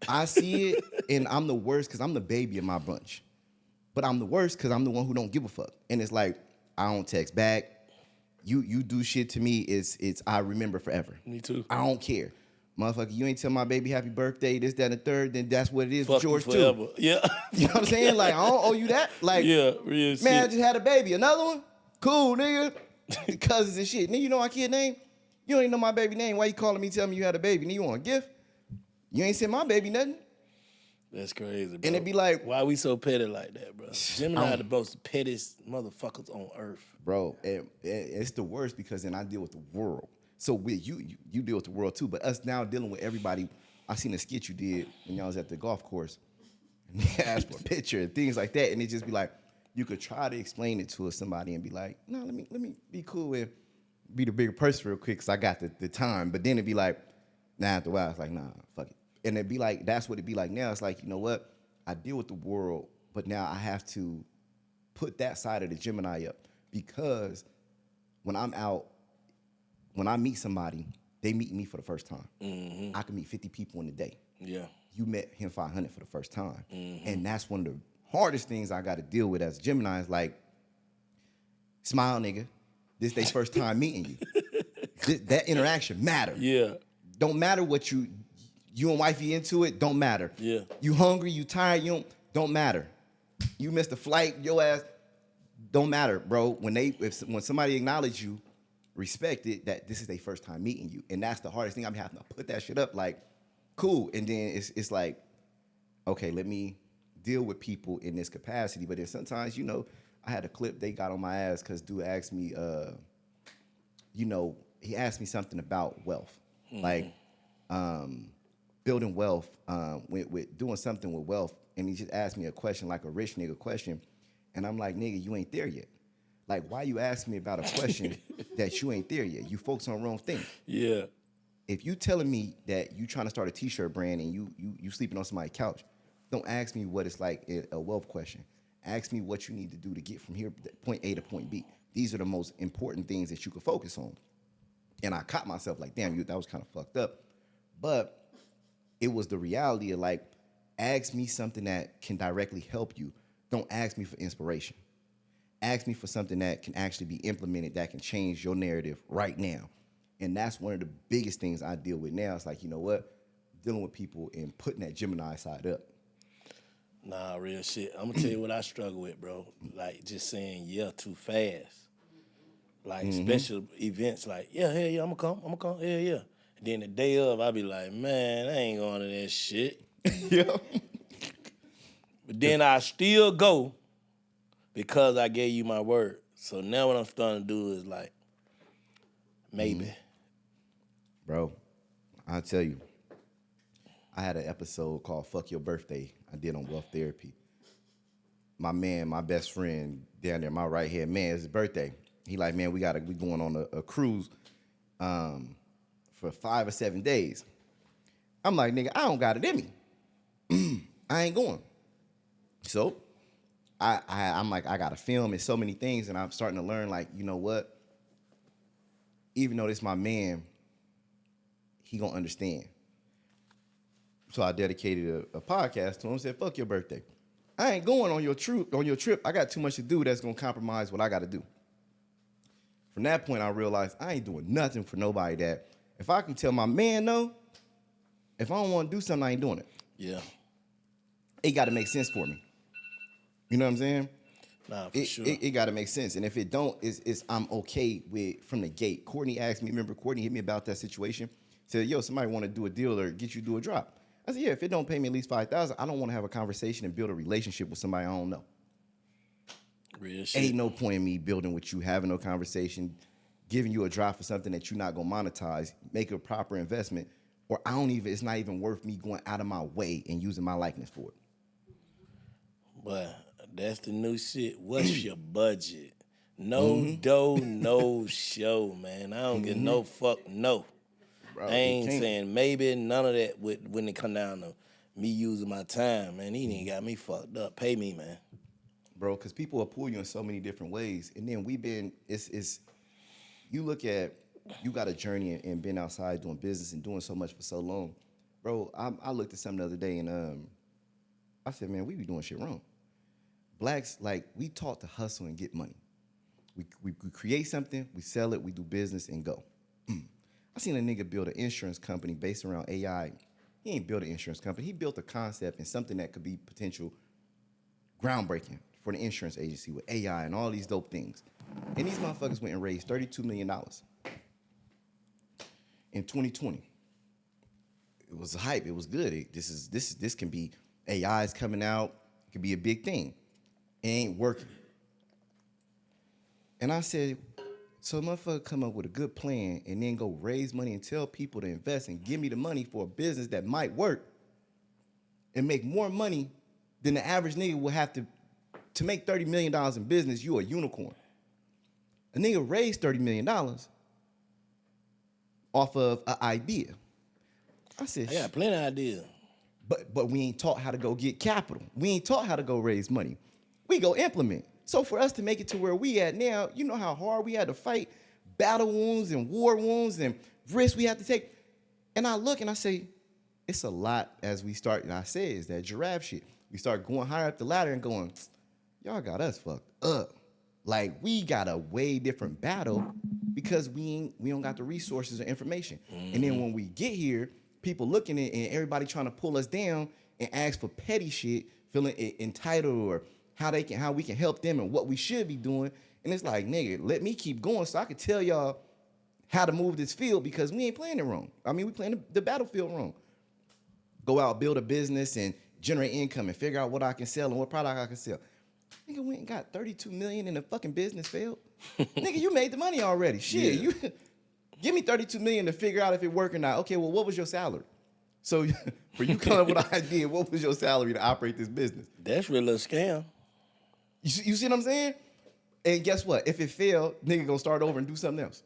I see it and I'm the worst because I'm the baby of my bunch. But I'm the worst because I'm the one who don't give a fuck. And it's like, I don't text back. You do shit to me, it's I remember forever. Me too. I don't care. Motherfucker, you ain't tell my baby happy birthday, this, that, and the third, then that's what it is Fuck for you George forever. too. Yeah. You know what I'm saying? Like, I don't owe you that. Like, Yeah, real shit. man, I just had a baby. Another one? Cool, nigga. Cousins and shit. Nigga, you know my kid name? You don't even know my baby name. Why you calling me telling me you had a baby? Nigga, you want a gift? You ain't sent my baby nothing. That's crazy, bro. And it be like, why we so petty like that, bro? Gemini are the most pettiest motherfuckers on earth. bro, it's the worst because then I deal with the world. So with you deal with the world too, but us now dealing with everybody. I seen a skit you did when y'all was at the golf course. And they asked for a picture and things like that, and it just be like, you could try to explain it to somebody and be like, no, let me be cool and be the bigger person real quick because I got the time. But then it'd be like, nah, after a while, it's like, nah, fuck it. And it'd be like, that's what it'd be like now. It's like, you know what? I deal with the world, but now I have to put that side of the Gemini up because when I'm out, when I meet somebody, they meet me for the first time. Mm-hmm. I can meet 50 people in a day. Yeah. You met Him500 for the first time. Mm-hmm. And that's one of the hardest things I got to deal with as a Gemini is like, smile, nigga. This they first time meeting you. That interaction matter. Yeah. Don't matter what you and wifey into it, don't matter. Yeah. You hungry, you tired, don't matter. You missed a flight, your ass, don't matter, bro. When somebody acknowledge you, respect it that this is their first time meeting you. And that's the hardest thing. I'm having to put that shit up like, cool. And then it's like, okay, let me deal with people in this capacity. But then sometimes, I had a clip they got on my ass because dude asked me, he asked me something about wealth. Mm-hmm. Like, building wealth, with doing something with wealth. And he just asked me a question, like a rich nigga question. And I'm like, nigga, you ain't there yet. Like, why you ask me about a question that you ain't there yet? You focus on the wrong thing. Yeah. If you telling me that you trying to start a t-shirt brand and you sleeping on somebody's couch, don't ask me what it's like a wealth question. Ask me what you need to do to get from here, point A to point B. These are the most important things that you can focus on. And I caught myself like, damn, that was kind of fucked up. But it was the reality of like, ask me something that can directly help you. Don't ask me for inspiration. Ask me for something that can actually be implemented, that can change your narrative right now. And that's one of the biggest things I deal with now. It's like, you know what? Dealing with people and putting that Gemini side up. Nah, real shit. I'm gonna tell you what I struggle with, bro. Like just saying yeah too fast. Like special events, like yeah, hell yeah, I'm gonna come, hell yeah. And then the day of, I be like, man, I ain't going to that shit. Yeah. But then I still go because I gave you my word. So now what I'm starting to do is like, maybe. Bro, I'll tell you, I had an episode called Fuck Your Birthday I did on Wealth Therapy. My man, my best friend down there, my right hand man, it's his birthday. He like, man, we going on a cruise for 5 or 7 days. I'm like, nigga, I don't got it in me. I ain't going. So I'm like, I got to film and so many things, and I'm starting to learn, like, you know what? Even though this my man, he gonna understand. So I dedicated a podcast to him and said, fuck your birthday. I ain't going on your trip. I got too much to do that's gonna compromise what I gotta do. From that point, I realized I ain't doing nothing for nobody that if I can tell my man no, if I don't want to do something, I ain't doing it. Yeah. It got to make sense for me. You know what I'm saying? Nah, for sure. It got to make sense. And if it don't, it's I'm okay with from the gate. Courtney asked me, remember Courtney hit me about that situation? Said, yo, somebody want to do a deal or get you to do a drop. I said, yeah, if it don't pay me at least $5,000, I don't want to have a conversation and build a relationship with somebody I don't know. Real shit. Ain't no point in me building with you, having no conversation, giving you a drop for something that you're not gonna monetize, make a proper investment, or it's not even worth me going out of my way and using my likeness for it. But that's the new shit. What's your budget? No dough, no show, man. I don't get no fuck no. Bro, I ain't saying maybe, none of that when it come down to me using my time, man. He ain't got me fucked up. Pay me, man. Bro, because people will pull you in so many different ways. And then you look at, you got a journey and been outside doing business and doing so much for so long. Bro, I looked at something the other day and I said, man, we be doing shit wrong. Blacks, like, we taught to hustle and get money. We create something, we sell it, we do business and go. I seen a nigga build an insurance company based around AI. He ain't built an insurance company. He built a concept and something that could be potential groundbreaking for the insurance agency with AI and all these dope things. And these motherfuckers went and raised $32 million in 2020. It was hype. It was good. This can be, AI's coming out. It could be a big thing. It ain't working. And I said, so motherfucker come up with a good plan and then go raise money and tell people to invest and give me the money for a business that might work and make more money than the average nigga will have to make $30 million in business. You a unicorn. A nigga raised $30 million off of an idea. I said, I got plenty of ideas. But we ain't taught how to go get capital. We ain't taught how to go raise money. We go implement. So for us to make it to where we at now, you know how hard we had to fight battle wounds and war wounds and risks we had to take. And I look and I say, it's a lot as we start, and I say it's that giraffe shit. We start going higher up the ladder and going, y'all got us fucked up. Like, we got a way different battle because we don't got the resources or information. And then when we get here, people looking at it and everybody trying to pull us down and ask for petty shit, feeling entitled or how we can help them and what we should be doing. And it's like, nigga, let me keep going so I can tell y'all how to move this field because we ain't playing it wrong. I mean, we playing the battlefield wrong. Go out, build a business and generate income and figure out what I can sell and what product I can sell. Nigga, we ain't got $32 million and the fucking business failed. Nigga, you made the money already. Shit, Yeah. you give me $32 million to figure out if it work or not. Okay, well, what was your salary? So for you come up with an idea, what was your salary to operate this business? That's really a scam. You see what I'm saying? And guess what? If it failed, nigga gonna start over and do something else.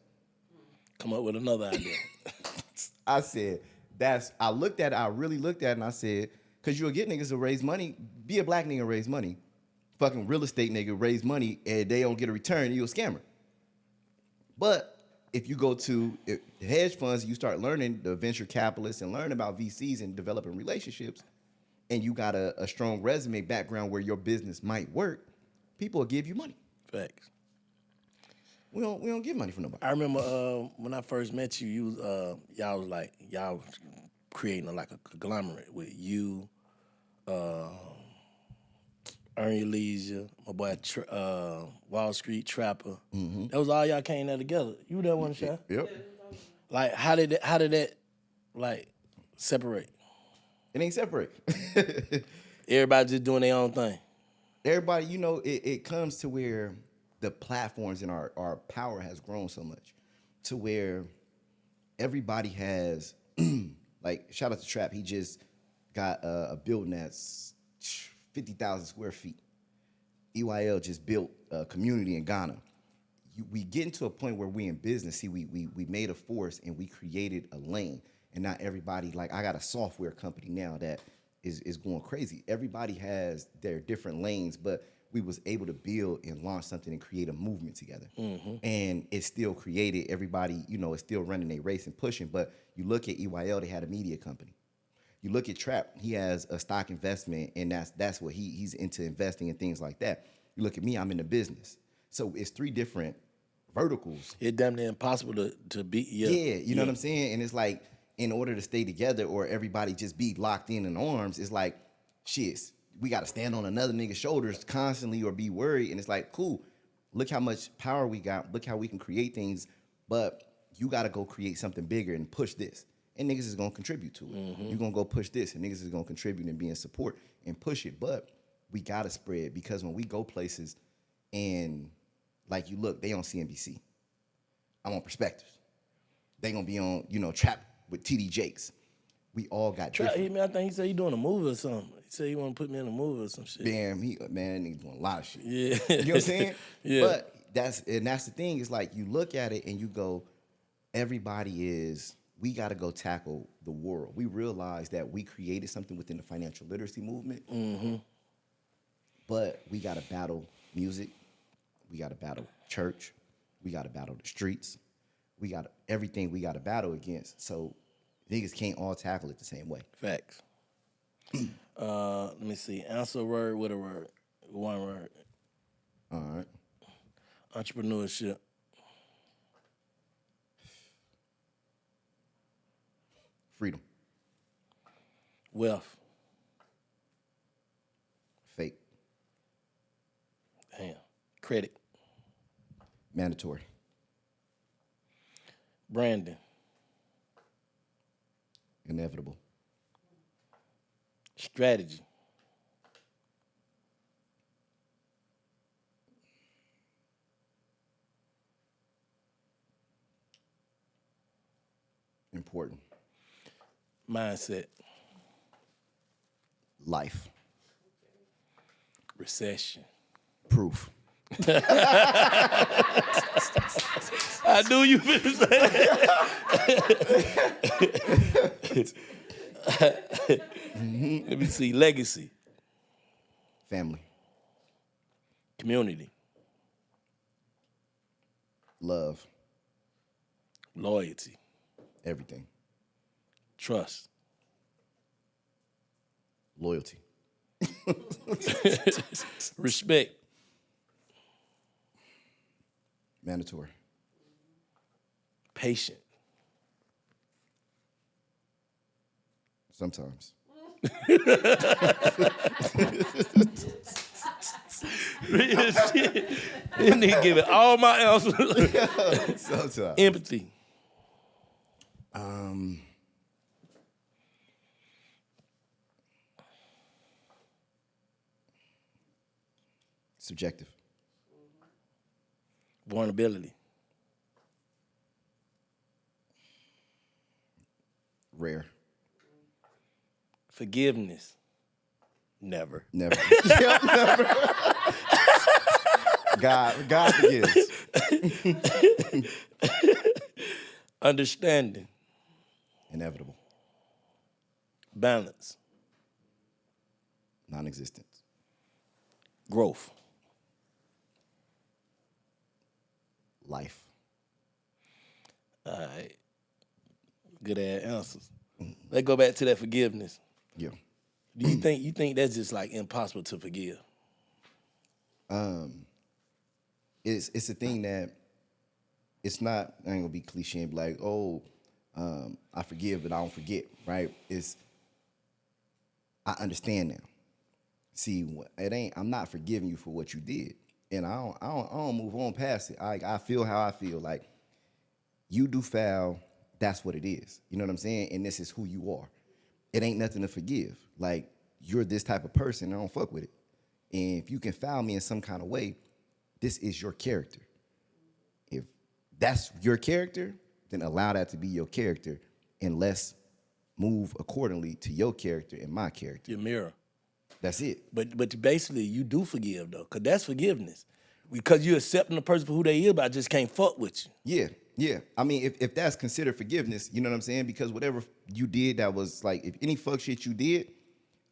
Come up with another idea. I said, I really looked at it and I said, because you'll get niggas to raise money, be a black nigga raise money, fucking real estate nigga raise money and they don't get a return, you're a scammer. But if you go to hedge funds, you start learning the venture capitalists and learn about VCs and developing relationships, and you got a strong resume background where your business might work, people will give you money. Facts. We don't give money for nobody. I remember when I first met you, you was y'all was creating like a conglomerate with you, Earn Your Leisure, my boy Wall Street Trapper. Mm-hmm. That was all y'all came there together. You were that one shot? Yep. Like how did that like separate? It ain't separate. Everybody just doing their own thing. Everybody, it comes to where the platforms and our power has grown so much to where everybody has, like, shout out to Trap. He just got a building that's 50,000 square feet. EYL just built a community in Ghana. We get into a point where we in business. See, we made a force and we created a lane. And not everybody, like, I got a software company now that is going crazy. Everybody has their different lanes, but we was able to build and launch something and create a movement together. Mm-hmm. And it's still created. Everybody, is still running a race and pushing. But you look at EYL, they had a media company. You look at Trap, he has a stock investment, and that's what he's into investing in things like that. You look at me, I'm in the business. So it's three different verticals. It's damn near impossible to beat. Yeah, you know what I'm saying? And it's like, in order to stay together or everybody just be locked in arms, it's like, shit, we got to stand on another nigga's shoulders constantly or be worried. And it's like, cool, look how much power we got. Look how we can create things. But you got to go create something bigger and push this. And niggas is going to contribute to it. You're going to go push this, and niggas is going to contribute and be in support and push it. But we got to spread, because when we go places and, like, you look, they on CNBC. I'm on Perspectives. They going to be on, Trap with TD Jakes. We all got different. I think he said he doing a movie or something. He said he want to put me in a movie or some shit. Man, that nigga doing a lot of shit. Yeah. You know what I'm saying? Yeah. But that's the thing. Is like, you look at it and you go, we got to go tackle the world. We realize that we created something within the financial literacy movement, but we got to battle music. We got to battle church. We got to battle the streets. We got everything we got to battle against. So niggas can't all tackle it the same way. Facts. Let me see. Answer a word with a word. One word. All right. Entrepreneurship. Freedom. Wealth. Fake. Damn. Credit. Mandatory. Branding. Inevitable. Strategy. Important. Mindset. Life. Recession. Proof. I knew you were going to say that. Let me see. Legacy. Family. Community. Love. Loyalty. Everything. Trust. Loyalty. Respect. Mandatory. Patient. Sometimes. Real shit. This nigga give it all my answers. Sometimes. Empathy. Subjective. Vulnerability. Rare. Forgiveness. Never. Never. Yep, never. God forgives. Understanding. Inevitable. Balance. Non-existent. Growth. Life. All right. Good ass answers. Let's go back to that forgiveness. Yeah. Do you think that's just like impossible to forgive? It's a thing that it's not, I ain't gonna be cliche and be like, I forgive, but I don't forget, right? I understand now. See, I'm not forgiving you for what you did. And I don't move on past it. I feel how I feel. Like, you do foul, that's what it is. You know what I'm saying? And this is who you are. It ain't nothing to forgive. Like, you're this type of person, I don't fuck with it. And if you can foul me in some kind of way, this is your character. If that's your character, then allow that to be your character, and let's move accordingly to your character and my character. Your mirror. That's it. But basically, you do forgive, though, because that's forgiveness. Because you're accepting the person for who they is, but I just can't fuck with you. Yeah. I mean, if that's considered forgiveness, you know what I'm saying? Because whatever you did that was like, if any fuck shit you did,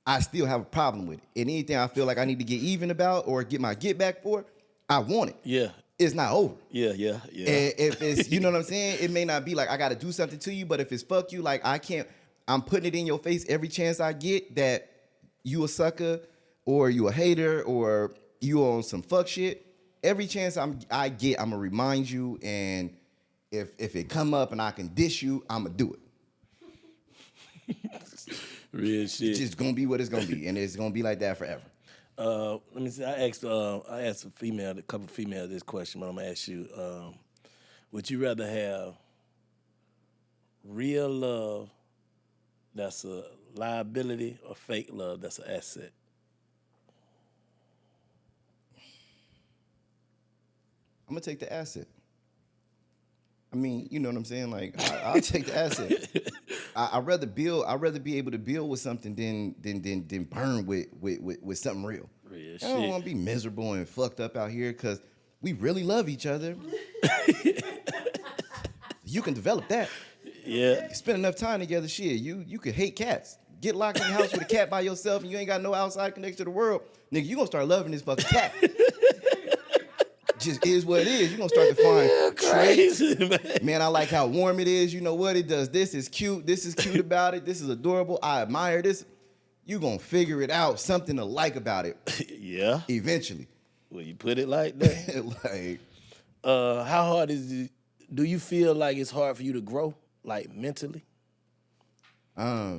I still have a problem with it. And anything I feel like I need to get even about or get my get back for, I want it. Yeah. It's not over. Yeah. And if it's, you know what I'm saying? It may not be like I got to do something to you, but if it's fuck you, like I'm putting it in your face every chance I get that you a sucker or you a hater or you on some fuck shit. Every chance I get, I'm gonna remind you, and if it come up and I can dish you, I'm gonna do it. Real shit. It's just gonna be what it's gonna be, and it's gonna be like that forever. Let me see. I asked a couple of females this question, but I'm gonna ask you: would you rather have real love that's a liability or fake love that's an asset? I'm gonna take the asset. I mean, you know what I'm saying? Like, I'll take the asset. I'd rather be able to build with something than burn with something real. Real I shit. don't want to be miserable and fucked up out here because we really love each other. You can develop that. Yeah. You spend enough time together, shit. You could hate cats. Get locked in the house with a cat by yourself and you ain't got no outside connection to the world. Nigga, you gonna start loving this fucking cat. Just is what it is. You're going to start to find traits. Man, I like how warm it is. You know what? It does this. Is cute. This is cute about it. This is adorable. I admire this. You're going to figure it out. Something to like about it. Yeah. Eventually. Well, you put it like that. Like, how hard is it? Do you feel like it's hard for you to grow, like mentally? Or I ain't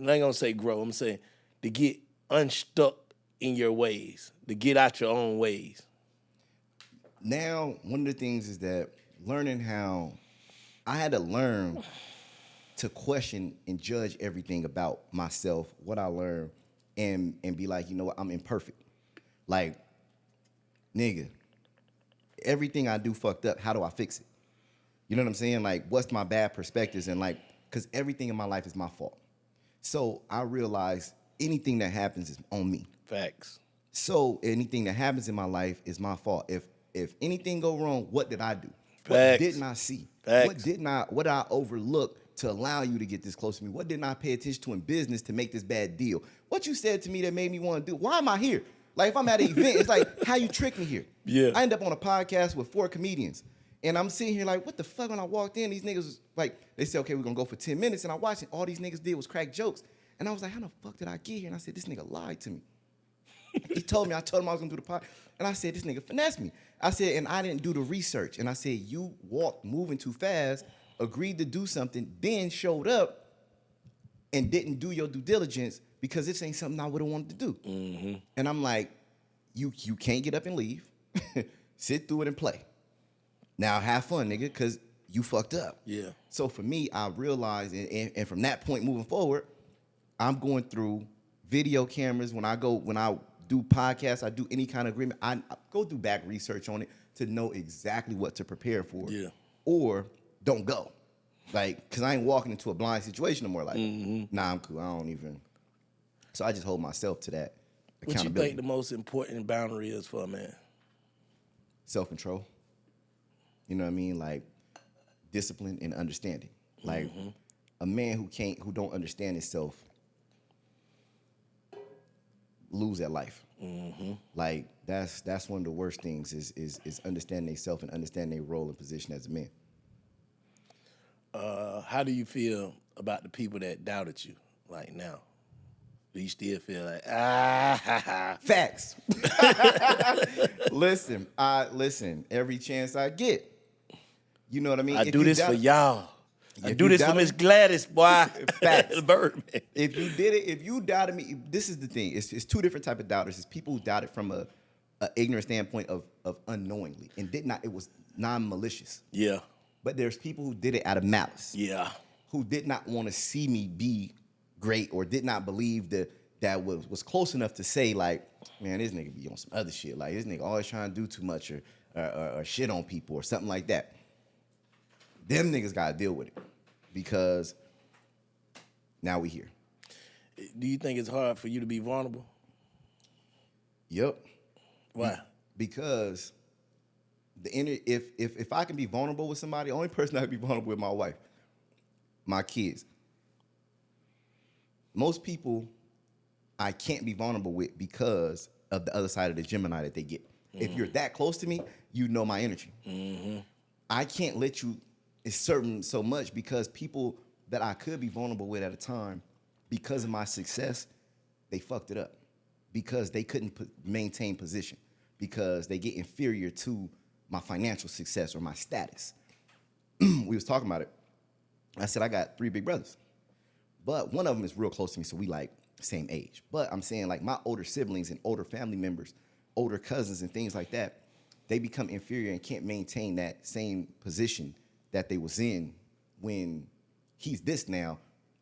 going to say grow. I'm saying to get unstuck in your ways, to get out your own ways. Now, one of the things is that learning how I had to learn to question and judge everything about myself, what I learned, and be like, you know what, I'm imperfect. Like, nigga, everything I do fucked up, how do I fix it? You know what I'm saying? Like, what's my bad perspectives? And like, because everything in my life is my fault. So I realized anything that happens is on me. Facts. So anything that happens in my life is my fault. If anything go wrong, what did I do? Facts. What didn't I see? Facts. What did I overlook to allow you to get this close to me? What didn't I pay attention to in business to make this bad deal? What you said to me that made me want to do? Why am I here? Like if I'm at an event, it's like how you tricked me here. Yeah. I end up on a podcast with 4 comedians. And I'm sitting here like, what the fuck? When I walked in, these niggas was like, they said, okay, we're gonna go for 10 minutes. And I watched it. All these niggas did was crack jokes. And I was like, how the fuck did I get here? And I said, this nigga lied to me. He told me, I told him I was gonna do the pod. And I said, this nigga finessed me. I said, and I didn't do the research. And I said, you walked moving too fast, agreed to do something, then showed up and didn't do your due diligence because this ain't something I would have wanted to do. Mm-hmm. And I'm like, you can't get up and leave. Sit through it and play. Now have fun, nigga, because you fucked up. Yeah. So for me, I realized, and from that point moving forward, I'm going through video cameras when I do podcasts, I do any kind of agreement, I go through back research on it to know exactly what to prepare for. Yeah. Or don't go. Like, because I ain't walking into a blind situation no more. Like, nah, I'm cool. I don't even. So I just hold myself to that What you accountability. think the most important boundary is for a man? Self-control. You know what I mean? Like, discipline and understanding. Like, a man who don't understand himself lose at life. Like that's one of the worst things is understanding themselves and understanding their role and position as a man. How do you feel about the people that doubted you like now? Do you still feel like Facts. Listen, every chance I get. You know what I mean? I If do you this for y'all. I If do you this for doubt Miss me- Gladys, boy. Facts. The Birdman. If you did it, if you doubted me, this is the thing. It's two different type of doubters. It's people who doubted from a ignorant standpoint of unknowingly and did not. It was non-malicious. Yeah. But there's people who did it out of malice. Yeah. Who did not want to see me be great or did not believe that was close enough to say like, man, this nigga be on some other shit. Like this nigga always trying to do too much or shit on people or something like that. Them niggas gotta deal with it because now we here. Do you think it's hard for you to be vulnerable? Yep. Why? Because if I can be vulnerable with somebody, the only person I can be vulnerable with my wife, my kids. Most people I can't be vulnerable with because of the other side of the Gemini that they get. If you're that close to me, you know my energy. I can't let you certain so much because people that I could be vulnerable with at a time, because of my success, they fucked it up. Because they couldn't maintain position. Because they get inferior to my financial success or my status. We was talking about it. I said, I got 3 big brothers. But one of them is real close to me, so we like same age. But I'm saying like my older siblings and older family members, older cousins and things like that, they become inferior and can't maintain that same position that they was in when he's this now,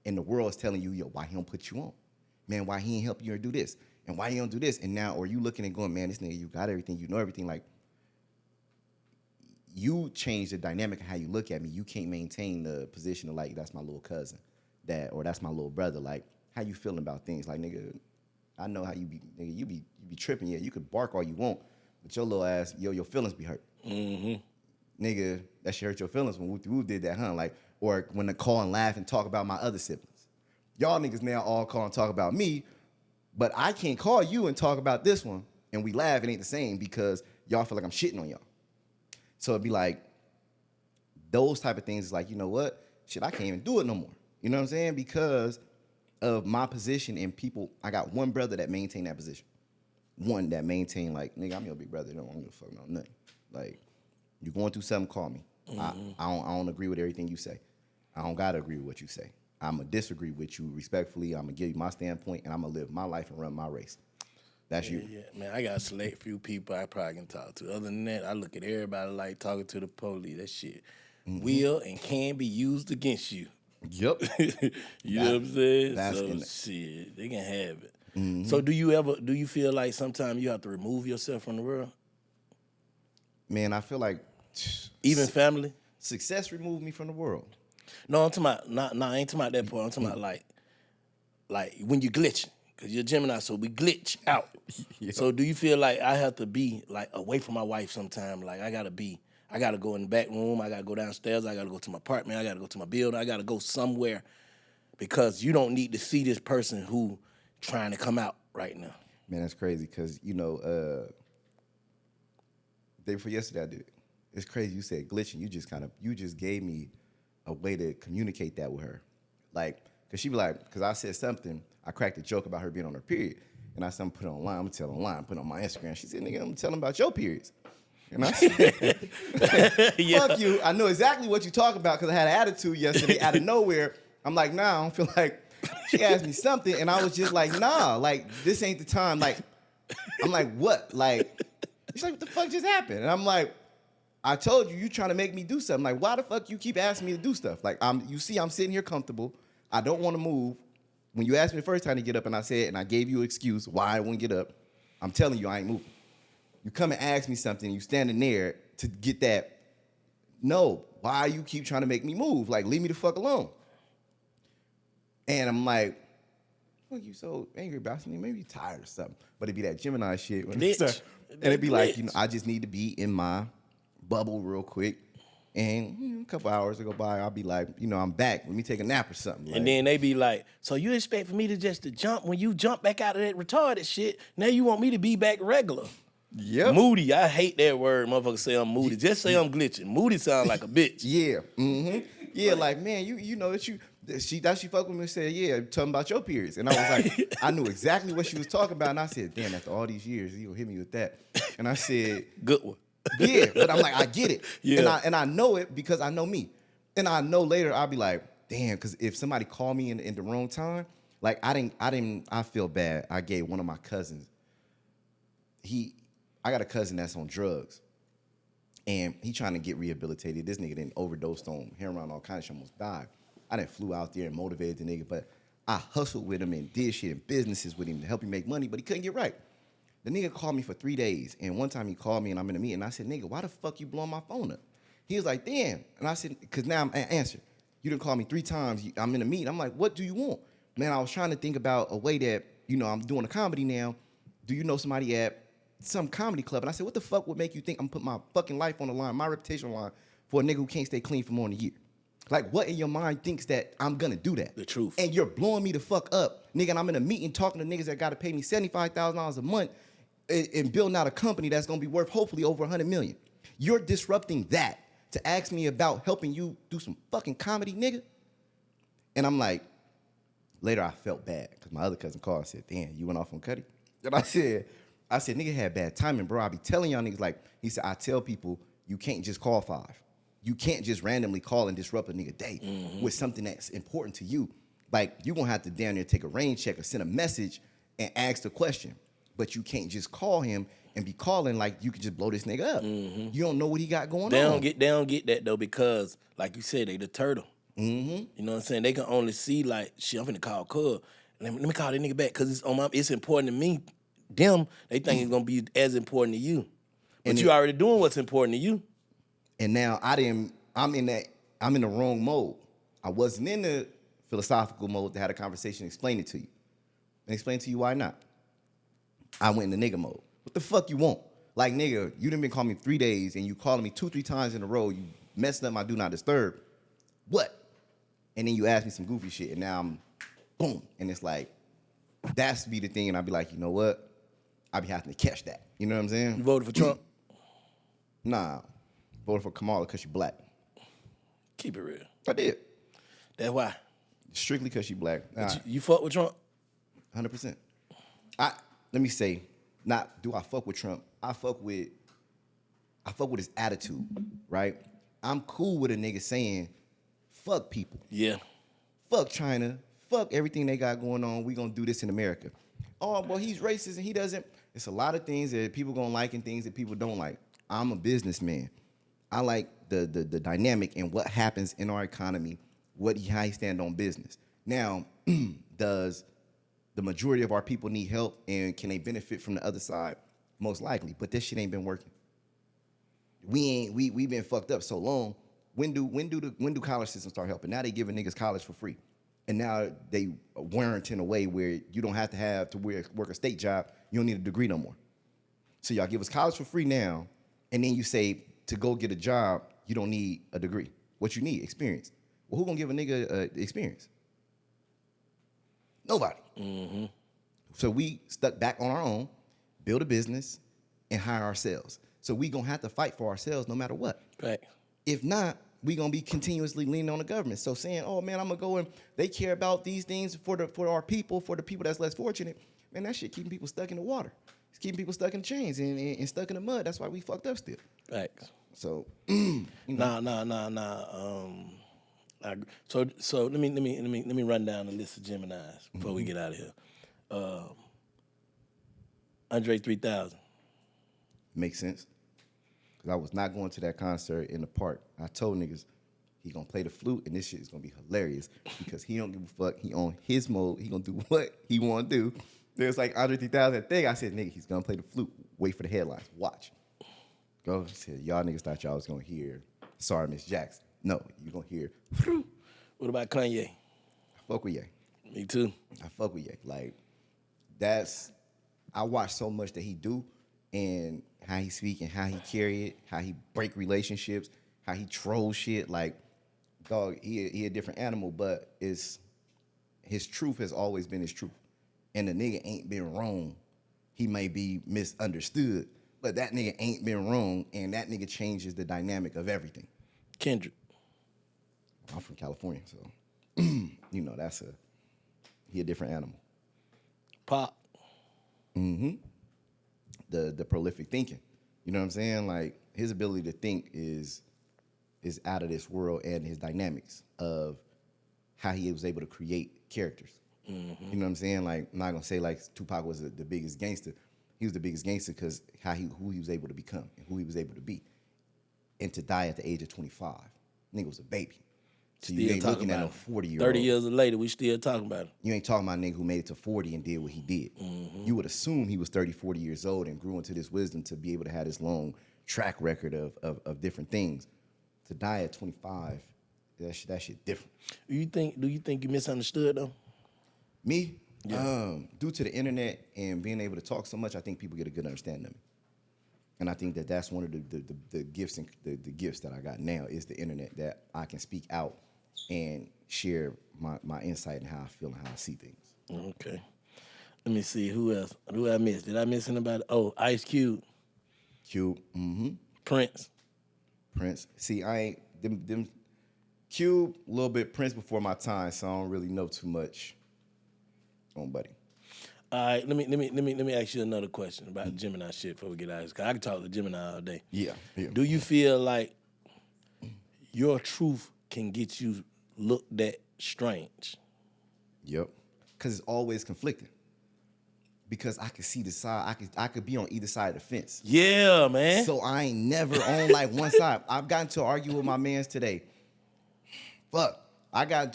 and the world is telling you, yo, why he don't put you on? Man, why he ain't help you or do this? And why you don't do this? And now, or you looking and going, man, this nigga, you got everything, you know everything. Like, you change the dynamic of how you look at me. You can't maintain the position of like, that's my little cousin, or that's my little brother. Like, how you feeling about things? Like, nigga, I know how you be, nigga, you be tripping. Yeah, you could bark all you want, but your little ass, your feelings be hurt. Mm-hmm. Nigga, that shit hurt your feelings when Woo did that, huh? Like, or when they call and laugh and talk about my other siblings. Y'all niggas now all call and talk about me, but I can't call you and talk about this one, and we laugh, it ain't the same because y'all feel like I'm shitting on y'all. So it'd be like, those type of things is like, you know what? Shit, I can't even do it no more. You know what I'm saying? Because of my position and people, I got one brother that maintained that position. One that maintained like, nigga, I'm your big brother. No, I'm gonna fuck no nothing. Like, you going through something, call me. Mm-hmm. I don't agree with everything you say. I don't gotta agree with what you say. I'm gonna disagree with you respectfully. I'm gonna give you my standpoint, and I'm gonna live my life and run my race. That's you. Yeah, man, I got a select few people I probably can talk to. Other than that, I look at everybody like talking to the police. That shit will and can be used against you. Yep. You know what I'm saying? So shit, they can have it. Mm-hmm. So do you feel like sometimes you have to remove yourself from the world? Man, I feel like even family? Success removed me from the world. No, I'm talking about I ain't talking about that part. I'm talking about like when you glitching. Cause you're a Gemini, so we glitch out. Yep. So do you feel like I have to be like away from my wife sometime? Like I gotta go in the back room, I gotta go downstairs, I gotta go to my apartment, I gotta go to my building, I gotta go somewhere because you don't need to see this person who trying to come out right now. Man, that's crazy because, you know, day before yesterday I did it. It's crazy you said glitching. You just gave me a way to communicate that with her. Like, cause she be like, cause I said something, I cracked a joke about her being on her period. And I said, I'm put it online, I'm gonna tell online, put it on my Instagram. She said, nigga, I'm telling about your periods. And I said, fuck you. I know exactly what you talking about because I had an attitude yesterday out of nowhere. I'm like, nah, I don't feel like she asked me something. And I was just like, nah, like, this ain't the time. Like, I'm like, what? Like, she's like, what the fuck just happened? And I'm like, I told you trying to make me do something. Like, why the fuck you keep asking me to do stuff? Like, I'm sitting here comfortable. I don't want to move. When you asked me the first time to get up and I said, and I gave you an excuse why I wouldn't get up, I'm telling you I ain't moving. You come and ask me something, you standing there to get that. No, why you keep trying to make me move? Like, leave me the fuck alone. And I'm like, fuck you so angry about something? Maybe you tired or something. But it'd be that Gemini shit. And it'd be like, you know, I just need to be in my bubble real quick. And a couple hours to go by, I'll be like, you know, I'm back. Let me take a nap or something. And then they be like, so you expect for me to just to jump when you jump back out of that retarded shit? Now you want me to be back regular? Yeah. Moody. I hate that word. Motherfuckers say I'm moody. Just say I'm glitching. Moody sound like a bitch. Yeah. Mm-hmm. Yeah. Like, man, you know that she fucked with me and said, yeah, talking about your periods. And I was like, I knew exactly what she was talking about. And I said, damn, after all these years, you gonna hit me with that. And I said, good one. Yeah, but I'm like, I get it. Yeah. And I know it because I know me. And I know later I'll be like, damn, because if somebody called me in the wrong time, like I feel bad. I gave one of my cousins, I got a cousin that's on drugs. And he trying to get rehabilitated. This nigga didn't overdosed on heroin, all kinds of shit, almost died. I didn't flew out there and motivated the nigga, but I hustled with him and did shit in businesses with him to help him make money, but he couldn't get right. The nigga called me for 3 days, and one time he called me, and I'm in a meeting, and I said, nigga, why the fuck you blowing my phone up? He was like, damn. And I said, because now I'm answered. You done call me 3 times. I'm in a meeting. I'm like, what do you want? Man, I was trying to think about a way that, you know, I'm doing a comedy now. Do you know somebody at some comedy club? And I said, what the fuck would make you think I'm putting my fucking life on the line, my reputation on the line, for a nigga who can't stay clean for more than a year? Like, what in your mind thinks that I'm gonna do that? The truth. And you're blowing me the fuck up. Nigga, and I'm in a meeting talking to niggas that gotta pay me $75,000 a month and building out a company that's gonna be worth hopefully over $100 million. You're disrupting that to ask me about helping you do some fucking comedy, nigga. And I'm like, later I felt bad because my other cousin called and said, damn, you went off on Cuddy? And I said, nigga had bad timing, bro. I be telling y'all niggas, like, he said, I tell people you can't just call 5. You can't just randomly call and disrupt a nigga day with something that's important to you. Like, you're going to have to down there take a rain check or send a message and ask the question. But you can't just call him and be calling like you can just blow this nigga up. You don't know what he got going on. They don't get that, though, because, like you said, they the turtle. You know what I'm saying? They can only see, like, shit, I'm finna call Cub. Let me call that nigga back, because it's important to me. Them, they think it's going to be as important to you. But you already doing what's important to you. And now I'm in the wrong mode. I wasn't in the philosophical mode to have a conversation and explain it to you. And explain to you why not. I went in the nigga mode. What the fuck you want? Like, nigga, you done been calling me 3 days and you calling me 2-3 times in a row. You messing up my do not disturb. What? And then you ask me some goofy shit, and now I'm boom. And it's like, that's be the thing, and I'll be like, you know what? I be having to catch that. You know what I'm saying? You voted for Trump? Nah. Voted for Kamala because she black. Keep it real. I did. That's why. Strictly because she black. You fuck with Trump? 100%. Let me say, not do I fuck with Trump. I fuck with his attitude, right? I'm cool with a nigga saying, fuck people. Yeah. Fuck China. Fuck everything they got going on. We gonna do this in America. Oh, well, he's racist and he doesn't. It's a lot of things that people gonna like and things that people don't like. I'm a businessman. I like the dynamic and what happens in our economy, how he stand on business. Now, does the majority of our people need help and can they benefit from the other side? Most likely, but this shit ain't been working. We been fucked up so long. When do college systems start helping? Now they giving niggas college for free. And now they warrant in a way where you don't have to work a state job. You don't need a degree no more. So y'all give us college for free now, and then you say to go get a job, you don't need a degree. What you need? Experience. Well, who gonna give a nigga experience? Nobody. So we stuck back on our own, build a business, and hire ourselves. So we gonna have to fight for ourselves no matter what. Right. If not, we gonna be continuously leaning on the government. So saying, oh man, I'm gonna go and they care about these things for our people, for the people that's less fortunate, man, that shit keeping people stuck in the water. It's keeping people stuck in chains and stuck in the mud. That's why we fucked up still. Thanks. So Nah. So let me run down the list of Geminis before we get out of here. Andre 3000. Makes sense. Because I was not going to that concert in the park. I told niggas he gonna play the flute and this shit is gonna be hilarious because he don't give a fuck. He on his mode. He gonna do what he wanna do. There's like Andre 3000 thing. I said, nigga, he's gonna play the flute. Wait for the headlines. Watch. Go. He said, y'all niggas thought y'all was gonna hear Sorry Miss Jackson. No, you gonna hear. What about Kanye? I fuck with Ye. Me too. I fuck with Ye. Like, I watch so much that he do and how he speak and how he carry it, how he break relationships, how he troll shit. Like, dog, he a different animal, but his truth has always been his truth. And the nigga ain't been wrong. He may be misunderstood, but that nigga ain't been wrong, and that nigga changes the dynamic of everything. Kendrick. I'm from California, so you know he a different animal. Pop. The prolific thinking. You know what I'm saying? Like, his ability to think is out of this world, and his dynamics of how he was able to create characters. You know what I'm saying? Like, I'm not gonna say like Tupac was the biggest gangster. He was the biggest gangster because who he was able to become and who he was able to be. And to die at the age of 25. Nigga was a baby. So you ain't looking at a 40-year-old. 30 years later, we still talking about him. You ain't talking about a nigga who made it to 40 and did what he did. You would assume he was 30, 40 years old and grew into this wisdom to be able to have this long track record of different things. To die at 25, that shit different. Do you think you misunderstood though? Me? Yeah. Due to the internet and being able to talk so much, I think people get a good understanding of me. And I think that's one of the gifts and the gifts that I got now is the internet, that I can speak out and share my insight and how I feel and how I see things. Okay. Let me see, who else? Who I missed? Did I miss anybody? Oh, Ice Cube. Cube. Prince. See, I ain't them Cube, a little bit Prince before my time, so I don't really know too much on Buddy. All right, let me ask you another question about Gemini shit before we get out of this, because I can talk to Gemini all day. Yeah. Do you feel like your truth can get you looked at strange? Yep. Because it's always conflicting. Because I could see the side, I could be on either side of the fence. Yeah, man. So I ain't never on like one side. I've gotten to argue with my mans today. Fuck.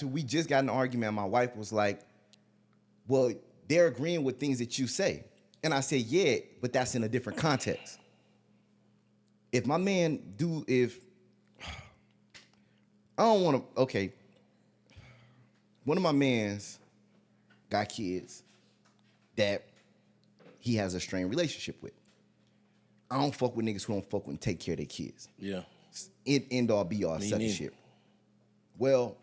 We just got in an argument and my wife was like, well, they're agreeing with things that you say. And I said, yeah, but that's in a different context. If my man I don't want to, okay. One of my mans got kids that he has a strained relationship with. I don't fuck with niggas who don't fuck with and take care of their kids. Yeah. End all be all such shit. Well,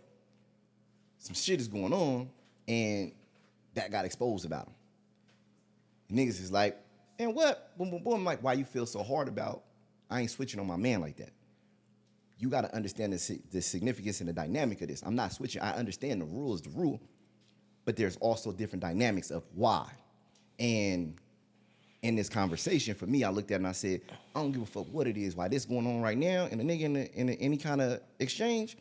some shit is going on and that got exposed about him. Niggas is like, and what? Boom, boom, boom. I'm like, why you feel so hard about I ain't switching on my man like that? You got to understand the significance and the dynamic of this. I'm not switching. I understand the rule is the rule, but there's also different dynamics of why. And in this conversation, for me, I looked at it and I said, I don't give a fuck what it is, why this going on right now, and a nigga in any kind of exchange,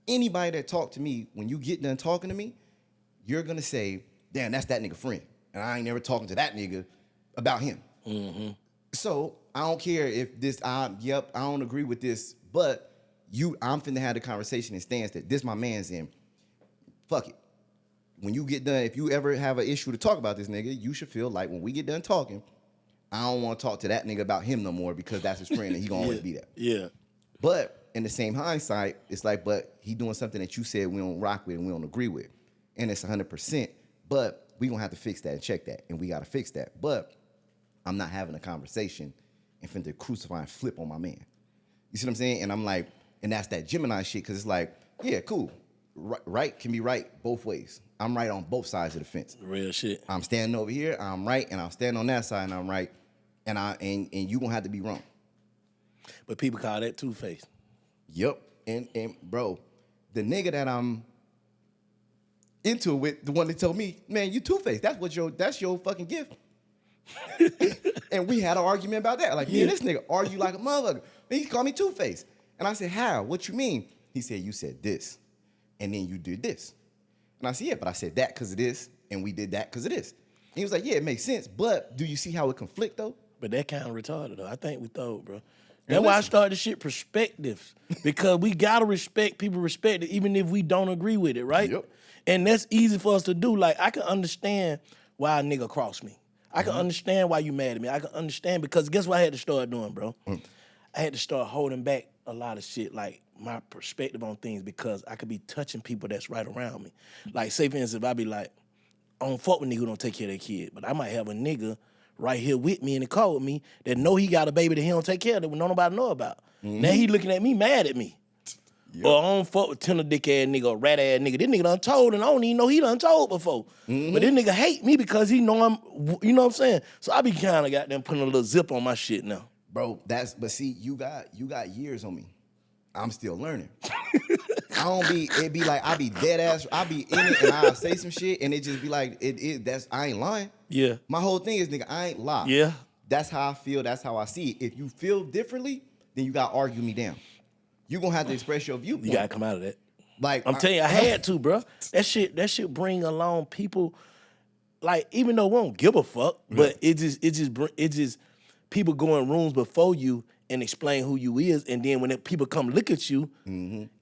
anybody that talk to me, when you get done talking to me, you're going to say, damn, that's that nigga friend. And I ain't never talking to that nigga about him. Mm-hmm. So I don't care if this, I don't agree with this, but I'm finna have the conversation and stance that this my man's in. Fuck it. When you get done, if you ever have an issue to talk about this nigga, you should feel like when we get done talking, I don't want to talk to that nigga about him no more because that's his friend and he gonna always be there. Yeah. But in the same hindsight, it's like, but he doing something that you said we don't rock with and we don't agree with. And it's 100%, but we gonna have to fix that and check that, and we gotta fix that. But I'm not having a conversation and finna crucify and flip on my man. You see what I'm saying? And I'm like, and that's that Gemini shit, because it's like, yeah, cool. Right can be right both ways. I'm right on both sides of the fence. Real shit. I'm standing over here, I'm right, and I'll stand on that side and I'm right. And you gonna have to be wrong. But people call that two-faced. Yep. And bro, the nigga that I'm into it with, the one that told me, man, you two-faced. That's your fucking gift. And we had an argument about that. Like, me and this nigga argue like a motherfucker. He called me two-faced. And I said, how? What you mean? He said, you said this, and then you did this. And I said, yeah, but I said that because of this, and we did that because of this. And he was like, yeah, it makes sense, but do you see how it conflict, though? But that kind of retarded, though. I think we thought, bro. That's why I started this shit Perspectives. Because we got to respect people respect it, even if we don't agree with it, right? Yep. And that's easy for us to do. Like, I can understand why a nigga crossed me. I can understand why you mad at me. I can understand because guess what I had to start doing, bro? I had to start holding back a lot of shit, like my perspective on things, because I could be touching people that's right around me. Like, say, for instance, if I be like, I don't fuck with nigga who don't take care of their kid, but I might have a nigga right here with me in the car with me that know he got a baby that he don't take care of that don't nobody know about. Now he looking at me mad at me. Yep. Or I don't fuck with tender dick ass nigga or rat ass nigga. This nigga done told and I don't even know he done told before. But this nigga hate me because he know I'm, you know what I'm saying? So I be kind of goddamn putting a little zip on my shit now. Bro, but see, you got years on me. I'm still learning. It be like, I be dead ass, I be in it and I'll say some shit and it just be like, I ain't lying. Yeah. My whole thing is, nigga, I ain't lying. Yeah. That's how I feel, that's how I see it. If you feel differently, then you gotta argue me down. You gonna have to express your viewpoint. You gotta come out of that. Like, I'm telling you, I had to, bro. That shit bring along people, like, even though we don't give a fuck, but it just people go in rooms before you and explain who you is, and then when people come look at you,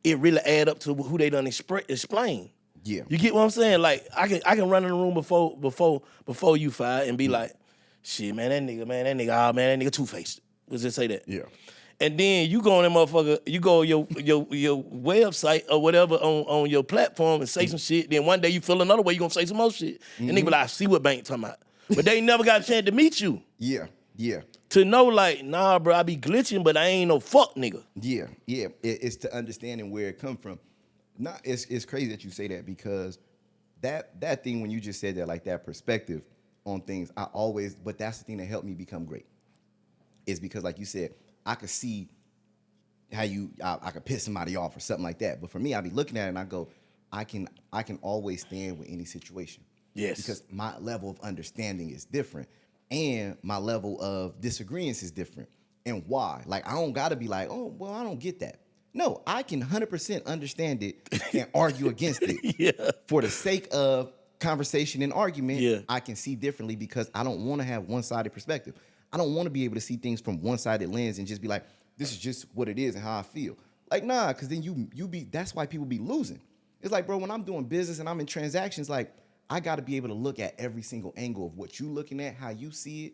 it really add up to who they done explain. Yeah. You get what I'm saying? Like, I can run in the room before you fight and be like, shit, man, that nigga two-faced. Let's just say that. Yeah. And then you go on that motherfucker, you go on your website or whatever on your platform and say some shit. Then one day you feel another way, you gonna say some more shit. And they be like, I see what Bank talking about. But they ain't never got a chance to meet you. Yeah. To know, like, nah, bro, I be glitching, but I ain't no fuck nigga. Yeah. It's to understanding where it come from. It's crazy that you say that, because that thing when you just said that, like that perspective on things, but that's the thing that helped me become great. Is because, like you said, I could see how I could piss somebody off or something like that. But for me, I be looking at it and I go, I can always stand with any situation. Yes. Because my level of understanding is different. And my level of disagreement is different. And why? Like, I don't gotta be like, oh, well, I don't get that. No, I can 100% understand it and argue against it. Yeah. For the sake of conversation and argument, Yeah. I can see differently because I don't want to have one-sided perspective. I don't want to be able to see things from one-sided lens and just be like, this is just what it is and how I feel. Like, nah, because then that's why people be losing. It's like, bro, when I'm doing business and I'm in transactions, like, I got to be able to look at every single angle of what you looking at, how you see it,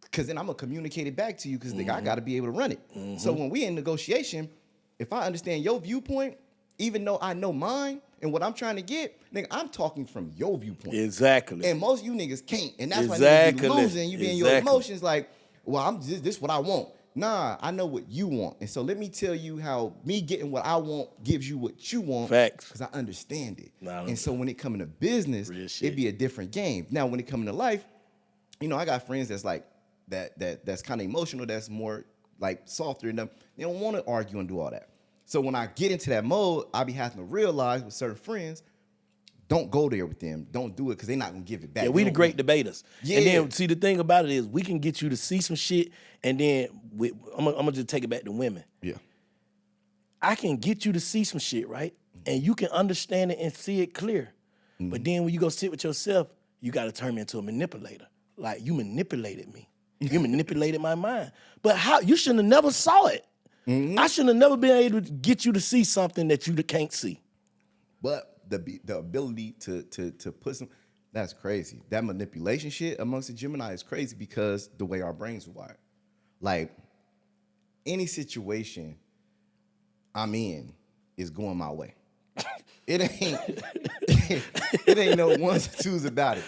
because then I'm going to communicate it back to you because I got to be able to run it. So when we in negotiation, if I understand your viewpoint, even though I know mine and what I'm trying to get, nigga, I'm talking from your viewpoint. Exactly. And most of you niggas can't. And that's why niggas be losing. You be in your emotions like, well, this what I want. Nah, I know what you want. And so let me tell you how me getting what I want gives you what you want. Facts. Because I understand it. Nah, and so when it coming to business, it'd be a different game. Now, when it coming to life, you know, I got friends that's like, that's kind of emotional, that's more like softer and them. They don't want to argue and do all that. So when I get into that mode, I be having to realize with certain friends, don't go there with them. Don't do it because they're not gonna give it back. Yeah, we the great debaters. Yeah. And then see the thing about it is we can get you to see some shit, and then I'm gonna just take it back to women. Yeah. I can get you to see some shit, right? And you can understand it and see it clear. But then when you go sit with yourself, you gotta turn me into a manipulator. Like, you manipulated me. You manipulated my mind. But how? You shouldn't have never saw it. I shouldn't have never been able to get you to see something that you can't see. But the ability to put some, that's crazy. That manipulation shit amongst the Gemini is crazy because the way our brains are wired. Like, any situation I'm in is going my way. It ain't no ones or twos about it.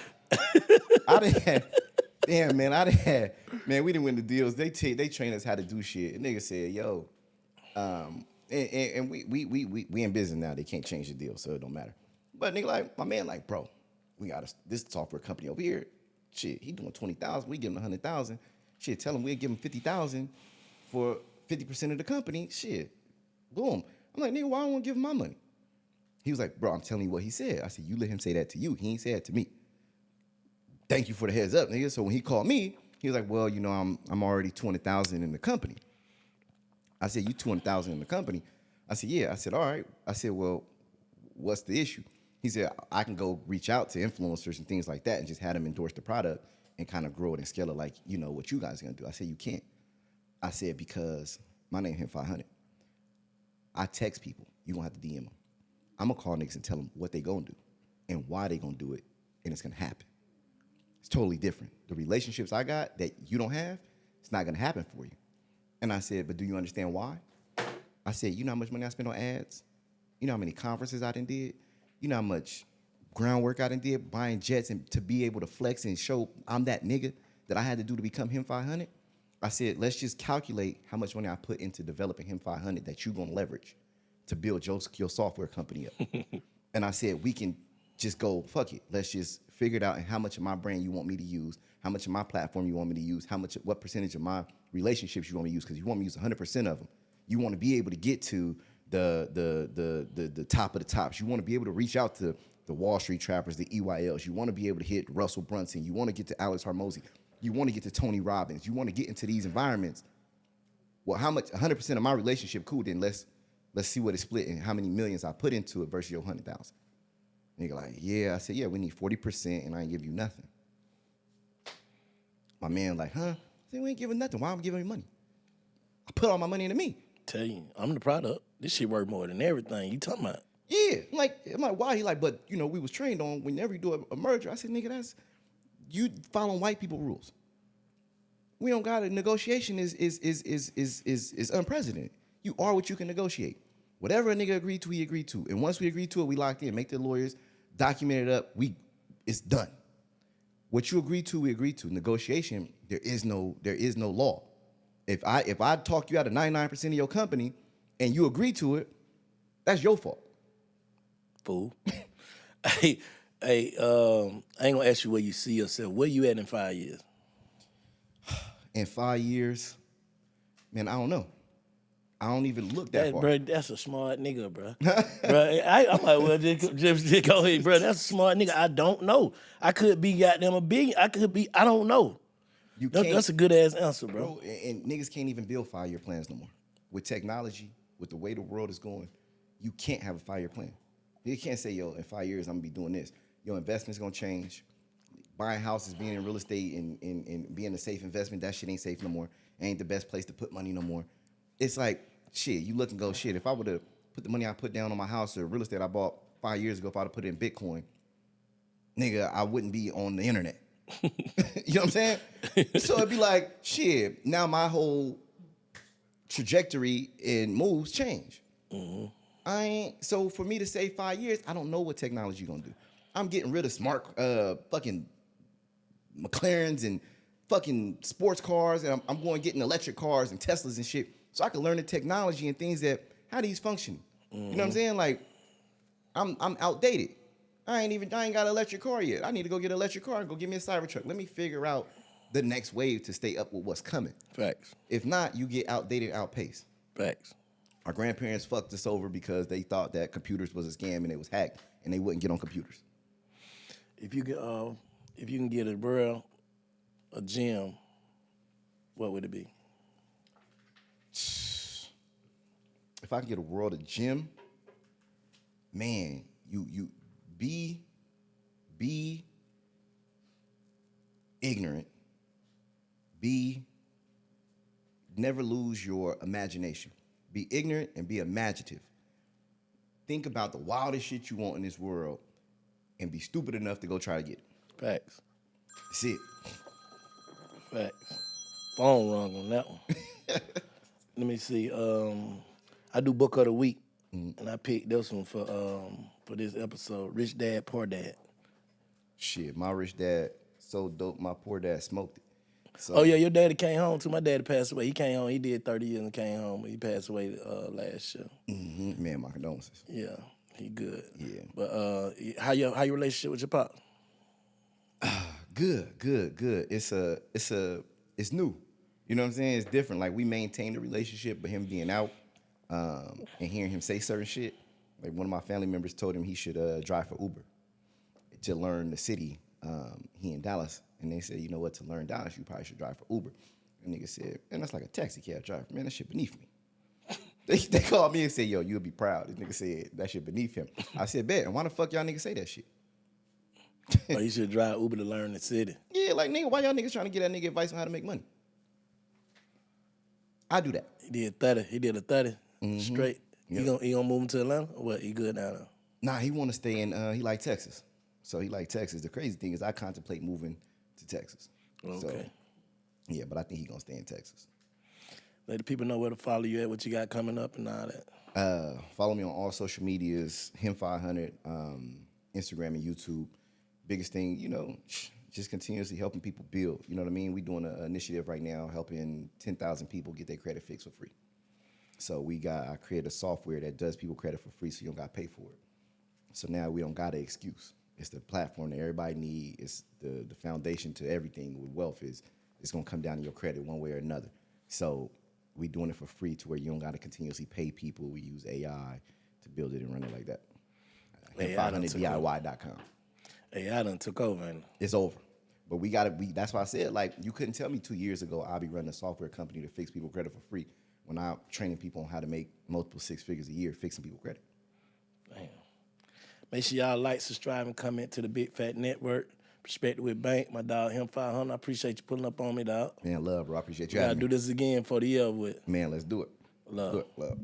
We didn't win the deals. They train us how to do shit. And nigga said, yo, and we in business now. They can't change the deal, so it don't matter. But nigga, like, my man, like, bro, we got this software company over here. Shit, he doing 20,000. We give him 100,000. Shit, tell him we'll give him 50,000 for 50% of the company. Shit, boom. I'm like, nigga, why I don't want to give him my money? He was like, bro, I'm telling you what he said. I said, you let him say that to you. He ain't say that to me. Thank you for the heads up, nigga. So when he called me, he was like, well, you know, I'm already 200,000 in the company. I said, you 200,000 in the company? I said, yeah. I said, all right. I said, well, what's the issue? He said, I can go reach out to influencers and things like that and just have them endorse the product and kind of grow it and scale it like, you know, what you guys are going to do. I said, you can't. I said, because my name Him500. I text people. You going to have to DM them. I'm going to call niggas and tell them what they going to do and why they going to do it, and it's going to happen. It's totally different. The relationships I got that you don't have, it's not going to happen for you. And I said, but do you understand why? I said, you know how much money I spent on ads? You know how many conferences I done did? You know how much groundwork I done did buying jets and to be able to flex and show I'm that nigga that I had to do to become Him500? I said, let's just calculate how much money I put into developing Him500 that you're going to leverage to build your software company up. And I said, we can just go, fuck it. Let's just figure it out and how much of my brand you want me to use, how much of my platform you want me to use, what percentage of my relationships you want me to use, because you want me to use 100% of them. You want to be able to get to the top of the tops. You want to be able to reach out to the Wall Street trappers, the EYLs. You want to be able to hit Russell Brunson. You want to get to Alex Hormozy. You want to get to Tony Robbins. You want to get into these environments. Well, how much? 100% of my relationship, cool. Then let's see what it's split and how many millions I put into it versus your 100,000. Nigga like, yeah. I said, yeah, we need 40% and I ain't give you nothing. My man like, huh? I said, we ain't giving nothing. Why am I giving you money? I put all my money into me. Tell you, I'm the product. This shit worth more than everything you talking about. Yeah. I'm like, why? He like, but you know, we was trained on whenever you do a merger. I said, nigga, that's you following white people rules. We don't got it. Negotiation is unprecedented. You are what you can negotiate. Whatever a nigga agreed to, he agreed to. And once we agreed to it, we locked in. Make the lawyers document it up. It's done. What you agreed to, we agreed to. Negotiation, there is no law. If I talk you out of 99% of your company and you agree to it, that's your fault. Fool. I ain't gonna ask you where you see yourself. Where you at in 5 years? In 5 years, man, I don't know. I don't even look that far. Bro, that's a smart nigga, bro. Bro, I might well just go ahead, bro. That's a smart nigga. I don't know. I could be goddamn a billion. I don't know. That's a good ass answer, bro. And niggas can't even build 5-year plans no more. With technology, with the way the world is going, you can't have a 5-year plan. You can't say, yo, in 5 years, I'm going to be doing this. Your investment's going to change. Buying houses, being in real estate, and being a safe investment, that shit ain't safe no more. Ain't the best place to put money no more. It's like, shit, you look and go, shit, if I would have put the money I put down on my house or real estate I bought 5 years ago, if I would have put it in Bitcoin, nigga, I wouldn't be on the internet. You know what I'm saying? So it'd be like, shit, now my whole trajectory and moves change. So for me to say 5 years, I don't know what technology gonna do. I'm getting rid of smart fucking McLarens and fucking sports cars, and I'm going getting electric cars and Teslas and shit, so I can learn the technology and things that how these function. You know what I'm saying? Like, I'm outdated. I ain't got an electric car yet. I need to go get an electric car and go get me a Cybertruck. Let me figure out the next wave to stay up with what's coming. Facts. If not, you get outdated, outpaced. Facts. Our grandparents fucked us over because they thought that computers was a scam and it was hacked, and they wouldn't get on computers. If you can get a world a gym, what would it be? If I can get a world a gym, man, you be ignorant. Never lose your imagination. Be ignorant and be imaginative. Think about the wildest shit you want in this world and be stupid enough to go try to get it. Facts. That's it. Facts. Phone rung on that one. Let me see. I do book of the week, and I picked this one for this episode. Rich Dad, Poor Dad. Shit, my rich dad so dope. My poor dad smoked it. So, Oh yeah, your daddy came home too. My daddy passed away. He came home. He did 30 years and came home. He passed away last year. Man, my condolences. Yeah, he good. Yeah. But how your relationship with your pop? Good. It's new. You know what I'm saying? It's different. Like, we maintained the relationship, but him being out and hearing him say certain shit. Like, one of my family members told him he should drive for Uber to learn the city. He in Dallas, and they said, you know what? To learn Dallas, you probably should drive for Uber. And nigga said, man, that's like a taxi cab driver. Man, that shit beneath me. They called me and said, yo, you'll be proud. This nigga said that shit beneath him. I said, bet. And why the fuck y'all niggas say that shit? Oh, you should drive Uber to learn the city. Yeah, like, nigga, why y'all niggas trying to get that nigga advice on how to make money? I do that. He did 30. He did a 30 straight. Yep. He gonna move him to Atlanta? Or what? He good now though? Nah, he want to stay in, he like Texas. So he like Texas. The crazy thing is I contemplate moving to Texas. Okay. So, yeah, but I think he gonna stay in Texas. Let the people know where to follow you at, what you got coming up and all that. Follow me on all social medias, Him500, Instagram and YouTube. Biggest thing, you know, just continuously helping people build. You know what I mean? We doing an initiative right now helping 10,000 people get their credit fixed for free. So I created a software that does people credit for free so you don't got to pay for it. So now we don't got an excuse. It's the platform that everybody needs. It's the foundation to everything with wealth is it's going to come down to your credit one way or another. So we doing it for free to where you don't got to continuously pay people. We use AI to build it and run it like that. Him500DIY.com. AI done took over. And it's over. But that's why I said, like, you couldn't tell me 2 years ago I'll be running a software company to fix people credit for free when I'm training people on how to make multiple 6 figures a year fixing people credit. Damn. Make sure y'all like, subscribe, and comment to the Big Fat Network. Perspektives With Bank, my dog Him500. I appreciate you pulling up on me, dog. Man, love, bro. I appreciate you We having gotta me. do this again for the year with. Man, let's do it. Love. Let's do it. Love.